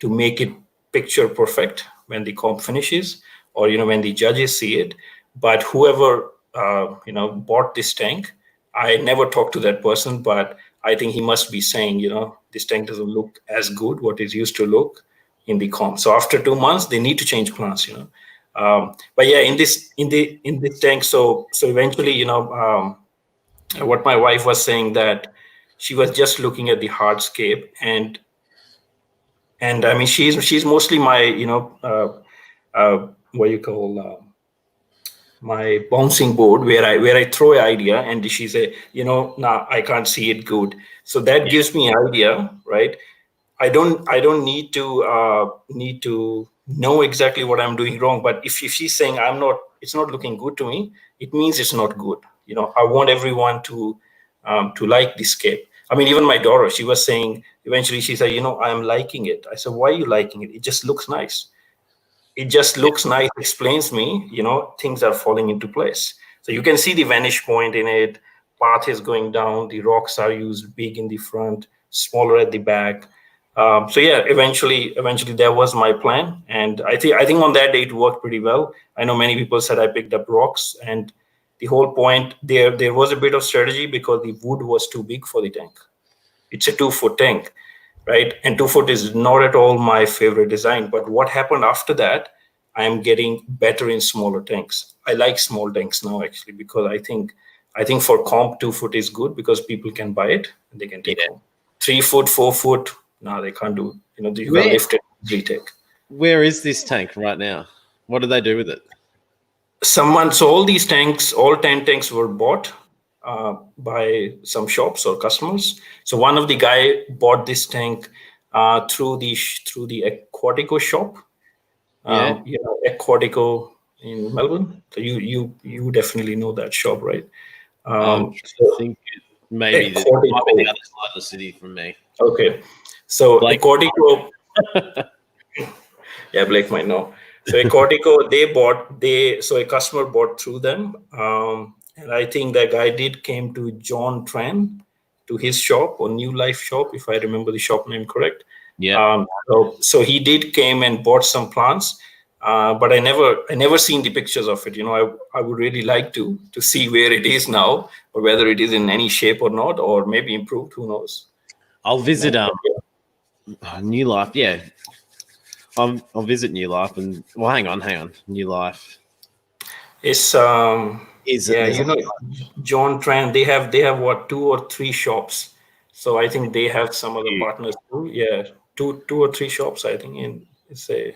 to make it picture perfect when the comp finishes, or when the judges see it. But whoever bought this tank, I never talked to that person, but I think he must be saying, this tank doesn't look as good what it used to look in the comp. So after 2 months, they need to change plants. But yeah, in this tank, so eventually, what my wife was saying, that she was just looking at the hardscape, and I mean she's mostly my what you call my bouncing board, where I throw an idea and she say, nah, I can't see it good. So that Yeah. gives me idea, right? I don't need to know exactly what I'm doing wrong. But if she's saying it's not looking good to me, it means it's not good. I want everyone to like this Scape. I mean, even my daughter, she was saying eventually, she said, I'm liking it. I said, why are you liking it? It just looks nice. It just Yeah. looks nice, explains me, things are falling into place. So you can see the Vanish Point in it. Path is going down. The rocks are used big in the front, smaller at the back. So yeah, eventually that was my plan, and I think on that day it worked pretty well. I know many people said I picked up rocks, and the whole point there was a bit of strategy because the wood was too big for the tank. It's a 2-foot tank, right? And 2 foot is not at all my favorite design. But what happened after that, I am getting better in smaller tanks. I like small tanks now actually because I think for comp 2 foot is good because people can buy it and they can take home. 3 foot, 4 foot, no, they can't do. You can lift it, retake. Where is this tank right now? What do they do with it? So all these tanks, all 10 tanks were bought by some shops or customers. So one of the guy bought this tank through the Aquatico shop. Yeah. Aquatico in Melbourne. So you definitely know that shop, right? I think maybe the other side of the city from me. Okay. So Blake. Aquatico. Yeah, Blake might know. So Aquatico, so a customer bought through them. And I think that guy came to John Tran, to his shop or New Life shop, if I remember the shop name correct. Yeah. So he came and bought some plants, but I never seen the pictures of it. I would really like to see where it is now, or whether it is in any shape or not, or maybe improved. Who knows? I'll visit New Life. Yeah. I'll visit New Life and hang on. New Life. It's John Tran. They have what, 2 or 3 shops. So I think they have some other partners too. Yeah, two or 3 shops. I think it's a.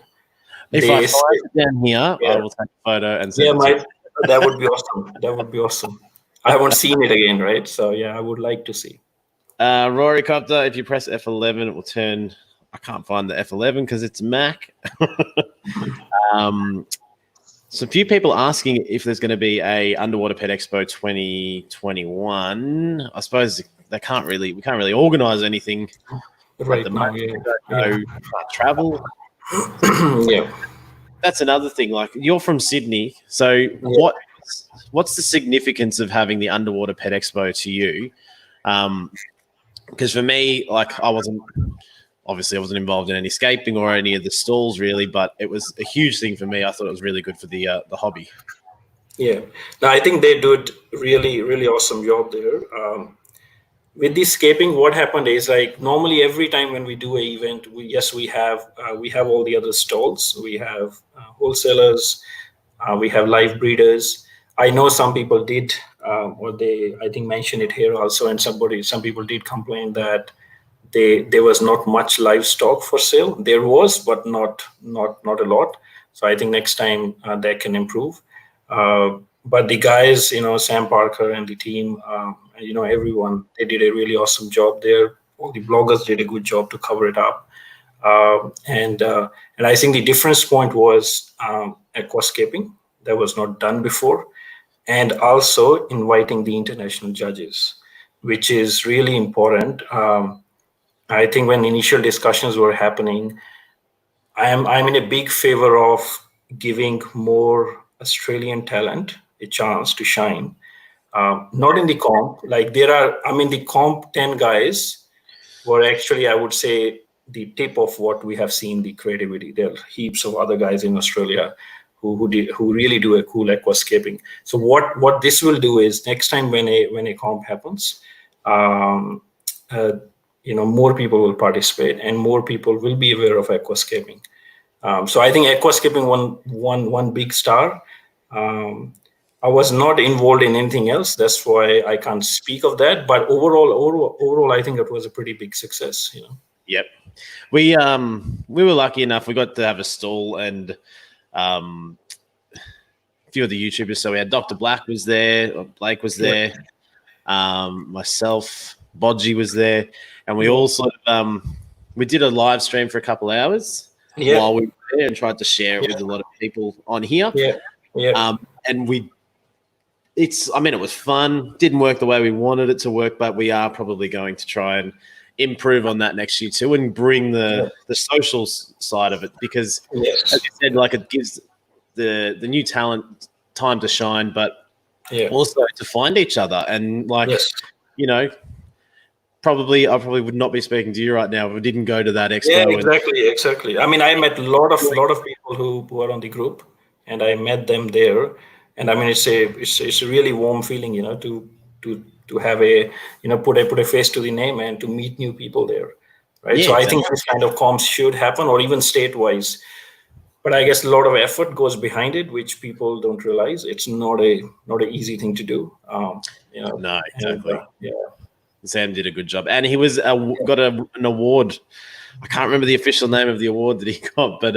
If I find it down here, I will take a photo and send it to you. That would be awesome. That would be awesome. I haven't seen it again, right? So yeah, I would like to see. Rory Copter, if you press F11, it will turn. I can't find the F11 because it's Mac. So a few people asking if there's going to be a Underwater Pet Expo 2021. I suppose we can't really organize anything right now. Can't travel. Yeah. That's another thing. Like, you're from Sydney, so what's the significance of having the Underwater Pet Expo to you? Because for me, like, I wasn't involved in any scaping or any of the stalls really, but it was a huge thing for me. I thought it was really good for the hobby. Yeah, no, I think they do really, really awesome job there. With this scaping, what happened is, like, normally every time when we do an event, we have all the other stalls. We have wholesalers, we have live breeders. I know some people did, or they I think mentioned it here also, and some people did complain that there was not much livestock for sale. There was, but not a lot. So I think next time that can improve. But the guys, Sam Parker and the team, everyone, they did a really awesome job there. All the bloggers did a good job to cover it up. And I think the difference point was aquascaping that was not done before, and also inviting the international judges, which is really important. I think when initial discussions were happening, I'm in a big favor of giving more Australian talent a chance to shine. Not in the comp, like the comp 10 guys were actually, I would say, the tip of what we have seen, the creativity. There are heaps of other guys in Australia who really do a cool aquascaping. So what this will do is, next time when a comp happens, more people will participate and more people will be aware of aquascaping. So I think aquascaping won one big star. I was not involved in anything else. That's why I can't speak of that. But overall, I think it was a pretty big success. Yep. We were lucky enough. We got to have a stall and a few of the YouTubers. So we had Dr. Black was there, Blake was there, myself, Bodgy was there, and we all sort of we did a live stream for a couple of hours while we were there and tried to share it with a lot of people on here. And it was fun. Didn't work the way we wanted it to work, but we are probably going to try and improve on that next year too, and bring the social side of it, because as you said, like, it gives the new talent time to shine, but also to find each other and, like, I probably would not be speaking to you right now if I didn't go to that expo. Yeah, exactly. I mean, I met a lot of people who are on the group, and I met them there. And I mean, it's a really warm feeling, to have put a face to the name and to meet new people there, right? Yeah, So I exactly. think this kind of comps should happen, or even state-wise. But I guess a lot of effort goes behind it, which people don't realize. It's not an easy thing to do. No, exactly. Yeah. Sam did a good job, and he was got an award. I can't remember the official name of the award that he got, but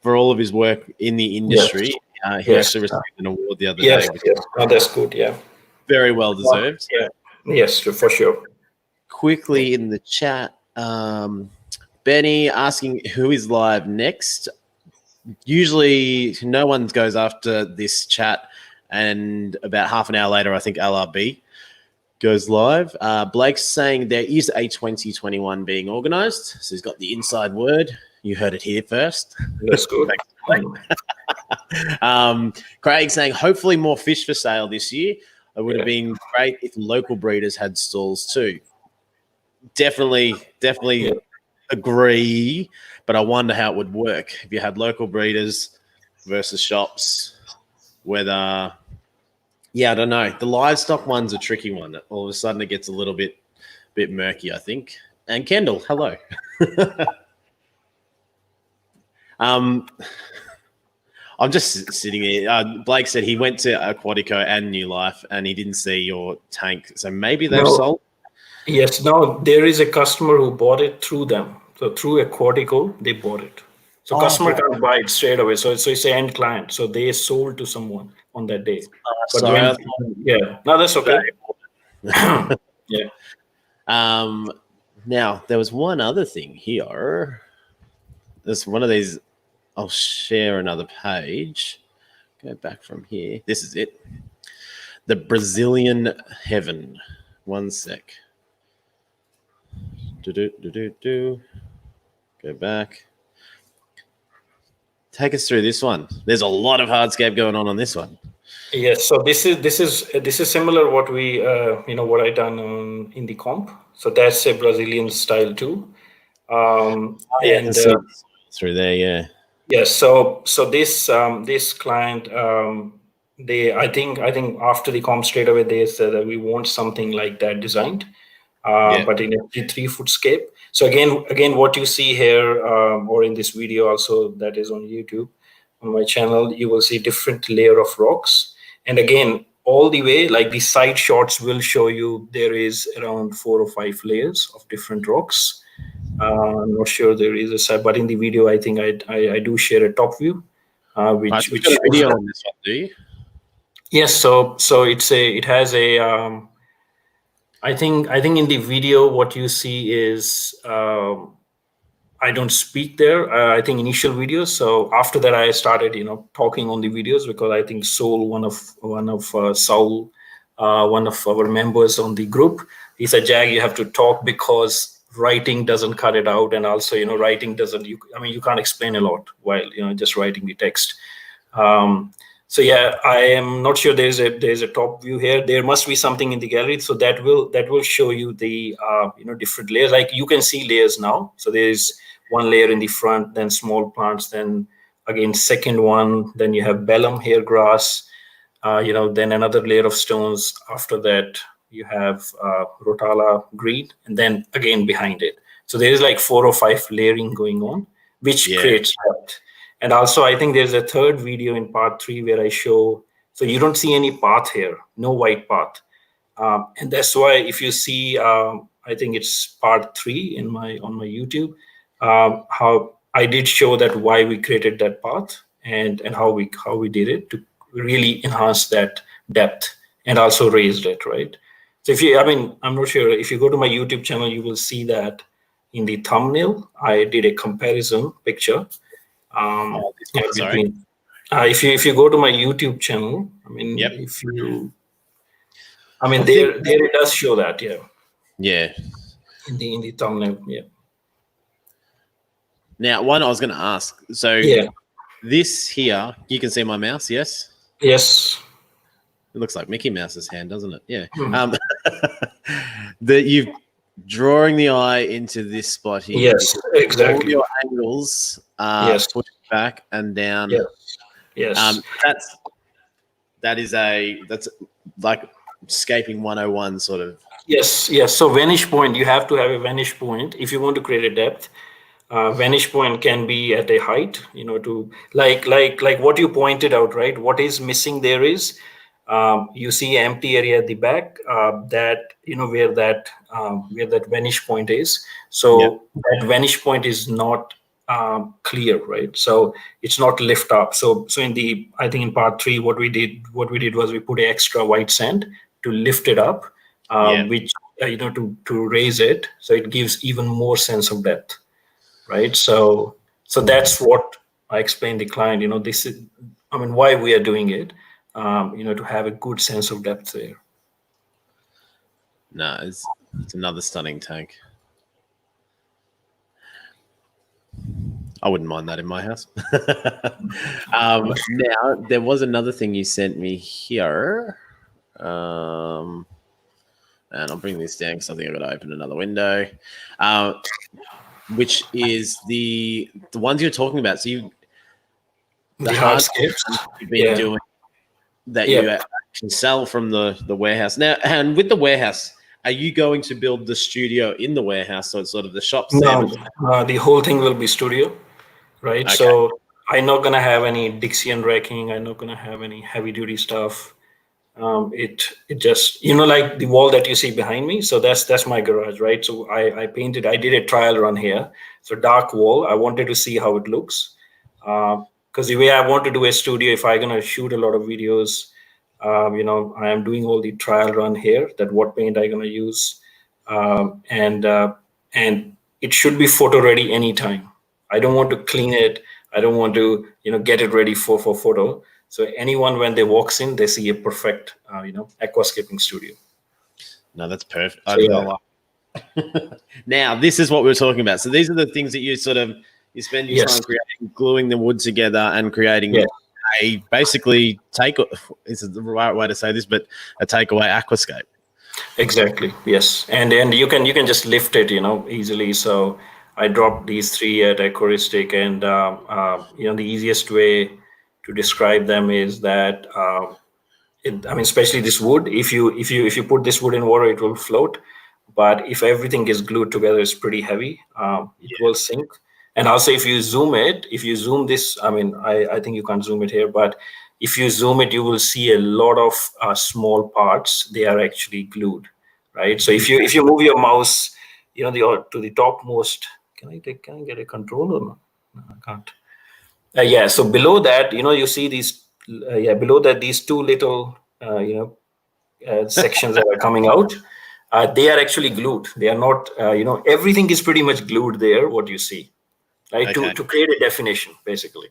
for all of his work in the industry, he actually received an award the other day. Yes. Oh, that's good. Yeah. Very well deserved. Yeah. Yes, for sure. Quickly in the chat, Benny asking who is live next. Usually, no one goes after this chat, and about half an hour later, I think LRB goes live. Blake's saying there is a 2021 being organised, so he's got the inside word. You heard it here first. That's good. Craig saying hopefully more fish for sale this year. It would have been great if local breeders had stalls too. Definitely agree, but I wonder how it would work if you had local breeders versus shops. Whether, I don't know. The livestock one's a tricky one. All of a sudden, it gets a little bit murky, I think. And Kendall, hello. I'm just sitting here. Blake said he went to Aquatico and New Life, and he didn't see your tank. So maybe they've sold. Yes, no, there is a customer who bought it through them. So through Aquatico, they bought it. So customer can't buy it straight away. So it's an end client. So they sold to someone on that day. No, that's okay. Yeah. Now there was one other thing here. There's one of these. I'll share another page. Go back from here. This is it. The Brazilian Heaven. One sec. Go back. Take us through this one. There's a lot of hardscape going on this one. Yes. So this is similar what we what I done in the comp. So that's a Brazilian style too. Through there, yeah. Yes. So this client, I think after the comp straight away they said that we want something like that designed. But in a 3-foot scape. So again, what you see here, or in this video also that is on YouTube, on my channel, you will see different layer of rocks. And again, all the way, like the side shots will show you there is around 4 or 5 layers of different rocks. I'm not sure there is a side, but in the video, I think I do share a top view, which video on this one, do you? Yes. So it has a. I think in the video, what you see is I don't speak there. I think initial videos. So after that, I started talking on the videos because I think Saul, one of our members on the group, he said, Jag, you have to talk because writing doesn't cut it out, and also writing doesn't. You can't explain a lot while just writing the text. So yeah, I am not sure there's a top view here. There must be something in the gallery, so that will show you the different layers. Like you can see layers now. So there's one layer in the front, then small plants, then again second one, then you have bellum hair grass, then another layer of stones. After that, you have rotala green, and then again behind it. So there is like 4 or 5 layering going on, which creates depth. And also, I think there's a third video in part 3 where I show, so you don't see any path here, no white path. And that's why if you see, I think it's part 3 on my YouTube, how I did show that why we created that path and how we did it to really enhance that depth and also raised it, right? So I'm not sure, if you go to my YouTube channel, you will see that in the thumbnail, I did a comparison picture. If you go to my YouTube channel, there it does show that, in the thumbnail, Now, one I was going to ask. So this here, you can see my mouse, yes? Yes. It looks like Mickey Mouse's hand, doesn't it? Yeah. That you've drawing the eye into this spot here. Yes, exactly. All your angles are Yes. pushed back and down. Yes. Yes. That's like scaping 101 sort of. Yes. Yes. So vanish point, you have to have a vanish point if you want to create a depth. Vanish point can be at a height, to like what you pointed out, right? What is missing there is you see empty area at the back, that where that vanish point is. So that vanish point is not clear, right? So it's not lift up. So I think in part 3, what we did was we put an extra white sand to lift it up, which to raise it, so it gives even more sense of depth. Right. So that's what I explained the client, this is, why we are doing it, to have a good sense of depth there. No, it's another stunning tank. I wouldn't mind that in my house. Now, there was another thing you sent me here. And I'll bring this down because I think I've got to open another window. Which is the ones you're talking about. So the hardscapes you've been doing that you can sell from the warehouse now. And with the warehouse, are you going to build the studio in the warehouse, so it's sort of the shop? No, the whole thing will be studio, right? Okay. So I'm not gonna have any Dixion racking. I'm not gonna have any heavy duty stuff. It just, like the wall that you see behind me. So that's my garage, right? So I painted, I did a trial run here. So dark wall, I wanted to see how it looks. Because the way I want to do a studio, if I'm going to shoot a lot of videos, I am doing all the trial run here, that what paint I'm going to use. And it should be photo ready anytime. I don't want to clean it. I don't want to, get it ready for photo. So anyone, when they walks in, they see a perfect, aquascaping studio. No, that's perfect. Now, this is what we were talking about. So these are the things that you you spend your time creating, gluing the wood together and creating a basically this is the right way to say this, but a takeaway aquascape. Exactly. Yes. And you can just lift it, easily. So I dropped these 3 at Aquaristic, and the easiest way to describe them is that especially this wood, if you put this wood in water, it will float, but if everything is glued together, it's pretty heavy. It will sink. And also, if you zoom this, I think you can't zoom it here, but if you zoom it, you will see a lot of small parts. They are actually glued, right? So if you move your mouse, to the topmost, can I get a control or no? No, I can't. So below that, you see these, below that, these 2 little, sections that are coming out, they are actually glued. They are not, everything is pretty much glued there, what you see, right? Okay. To create a definition, basically.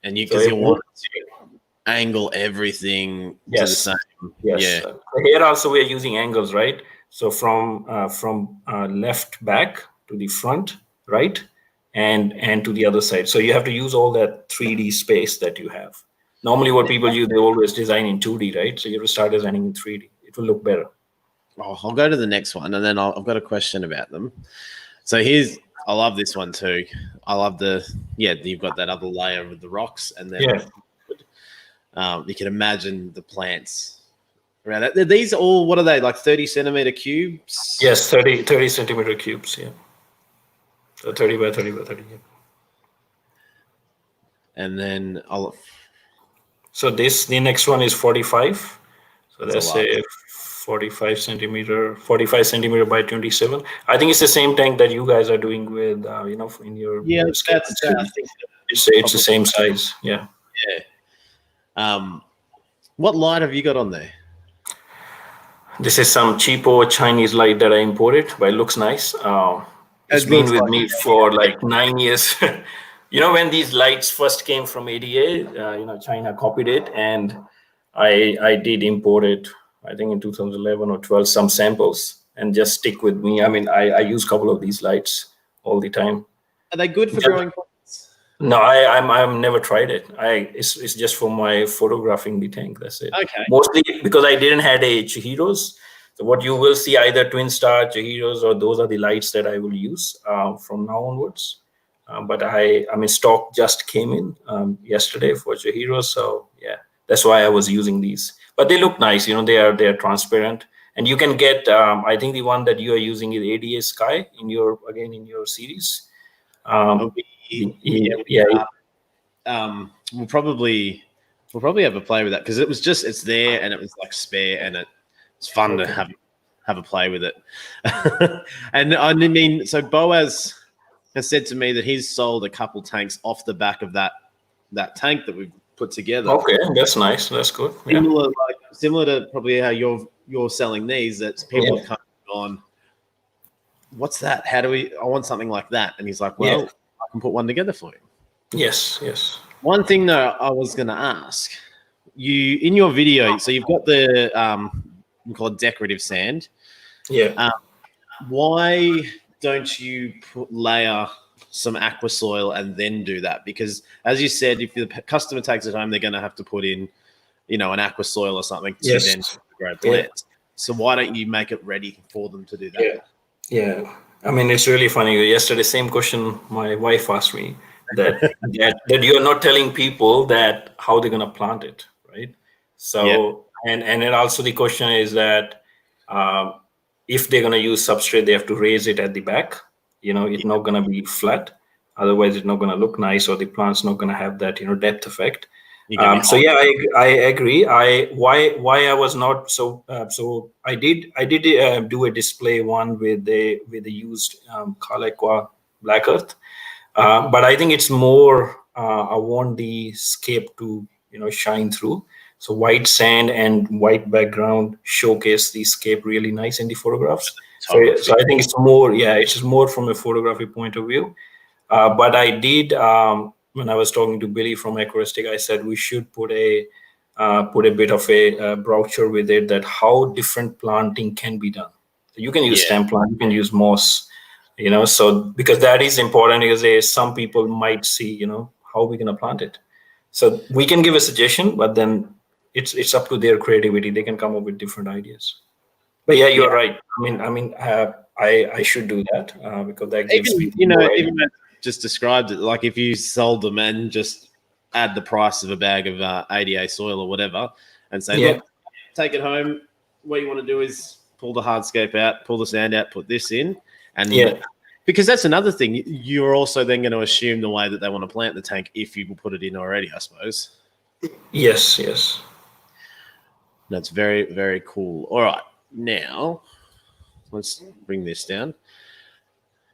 And because you want to angle everything to the same. Yes. Yeah. Here also we're using angles, right? So from left back to the front, right? And to the other side. So you have to use all that 3D space that you have. Normally what people use, they always design in 2D, right? So you have to start designing in 3D. It will look better. Oh, I'll go to the next one, and then I've got a question about them. So I love this one too. I love you've got that other layer with the rocks, and then you can imagine the plants around that. Are these all, what are they, like 30 centimeter cubes? Yes, 30 centimeter cubes, yeah. So 30 by 30 by 30, yeah. And then so the next one is 45. So that's a 45 centimeter by 27. I think it's the same tank that you guys are doing with, in your Scape. I think it's the same size. Yeah. Yeah. What light have you got on there? This is some cheapo Chinese light that I imported, but it looks nice. It's been with me for like 9 years. When these lights first came from ADA, China copied it, and I did import it, I think in 2011 or 12, some samples, and just stick with me. I use a couple of these lights all the time. Are they good for growing plants? No, I've never tried it. It's just for my photographing the tank. That's it. Okay. Mostly because I didn't have a Chihiros, So what you will see either Twin Star, Jahiros, or those are the lights that I will use from now onwards. But I mean, stock just came in yesterday for Jahiro, so yeah, that's why I was using these. But they look nice, they are transparent, and you can get. I think the one that you are using is ADA Sky in your series. We'll probably have a play with that because it's there and it was like spare and it's fun to have a play with it. And I mean, so Boaz has said to me that he's sold a couple tanks off the back of that tank that we've put together. Okay, that's nice. That's good. Similar to probably how you're selling these. That people have come on. What's that? How do I want something like that? And he's like, well, I can put one together for you. Yes. One thing though, I was going to ask you in your video. So you've got the we call it decorative sand. Yeah. Why don't you layer some aqua soil and then do that? Because as you said, if the customer takes it home, they're going to have to put in, an aqua soil or something to then grow plants. So why don't you make it ready for them to do that? Yeah. I mean, it's really funny. Yesterday, same question my wife asked me that you're not telling people that how they're going to plant it, right? So, and then also the question is that if they're going to use substrate, they have to raise it at the back. It's not going to be flat. Otherwise, it's not going to look nice, or the plant's not going to have that, depth effect. So yeah, I agree. Why I was not so I did do a display one with the used Aqua Black Earth, but I think it's more I want the scape to shine through. So white sand and white background showcase the scape really nice in the photographs. So I think it's more, it's just more from a photography point of view. But I did, when I was talking to Billy from Aquascape, I said we should put a bit of a brochure with it that how different planting can be done. So you can use stem plant, you can use moss, so because that is important because some people might see, how we're going to plant it. So we can give a suggestion, but then it's up to their creativity. They can come up with different ideas. But yeah, you're right. I should do that because that gives even I just described it, like if you sold them and just add the price of a bag of ADA soil or whatever and say, look, take it home. What you want to do is pull the hardscape out, pull the sand out, put this in. And because that's another thing. You're also then going to assume the way that they want to plant the tank if you will put it in already, I suppose. Yes. That's very, very cool. All right. Now, let's bring this down.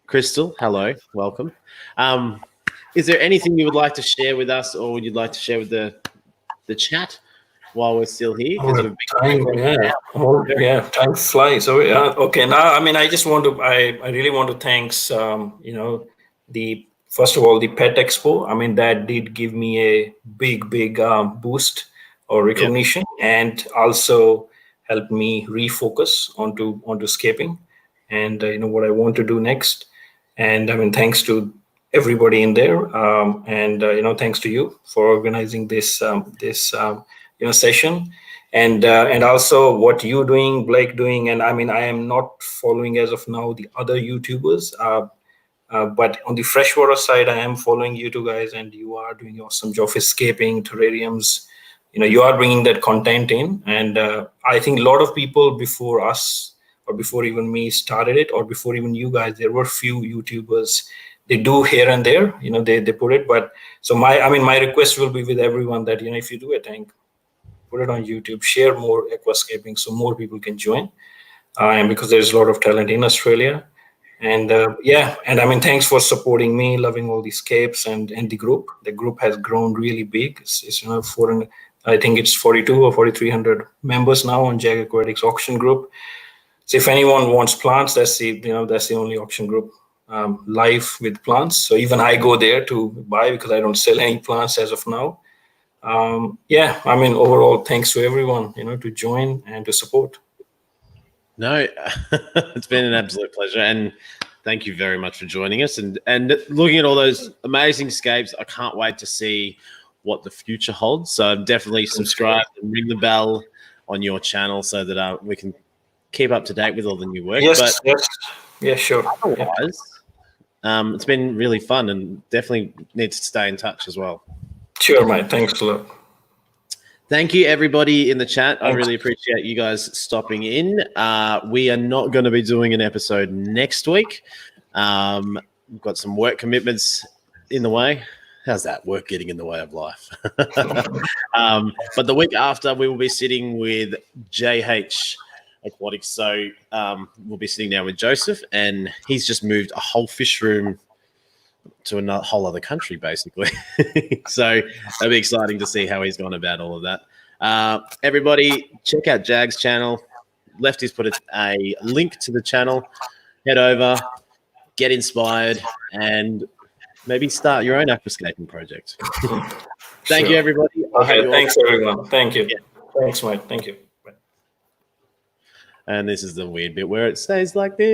Crystal, hello. Welcome. Is there anything you would like to share with us or would you like to share with the chat while we're still here? Time flies. So okay. Now, I just want to. I really want to thanks. First of all, the Pet Expo. That did give me a big boost or recognition, and also helped me refocus onto scaping, and what I want to do next. And thanks to everybody in there, and thanks to you for organizing this session, and also what you doing, Blake doing, and I am not following as of now the other YouTubers, but on the freshwater side, I am following you two guys, and you are doing awesome job escaping terrariums. You are bringing that content in, and I think a lot of people before us, or before even me started it, or before even you guys, there were few YouTubers. They do here and there, they put it. But so my request will be with everyone that if you do a tank, put it on YouTube, share more aquascaping so more people can join, and because there's a lot of talent in Australia. And thanks for supporting me, loving all these scapes and the group. The group has grown really big. It's I think it's 42 or 4,300 members now on Jag Aquatics auction group. So if anyone wants plants, that's the only auction group live with plants. So even I go there to buy because I don't sell any plants as of now. Overall, thanks to everyone, to join and to support. No, it's been an absolute pleasure, and thank you very much for joining us and looking at all those amazing scapes. I can't wait to see what the future holds. So definitely subscribe and ring the bell on your channel so that we can keep up to date with all the new work. Yes, But yes. Yeah, sure. Yeah. otherwise, it's been really fun, and definitely need to stay in touch as well. Sure, mate. Thanks a lot. Thank you, everybody in the chat. I Thanks. really appreciate you guys stopping in. We are not going to be doing an episode next week. We've got some work commitments in the way. How's that? Work getting in the way of life. But the week after, we will be sitting with JH Aquatics. So we'll be sitting down with Joseph, and he's just moved a whole fish room to a whole other country, basically. So it'll be exciting to see how he's gone about all of that. Everybody, check out Jag's channel. Lefty's put a link to the channel. Head over, get inspired, and maybe start your own aquascaping project. Thank you, everybody. Okay, thanks, everyone. Thank you. Yeah. Thanks, mate. Thank you. Bye. And this is the weird bit where it stays like this.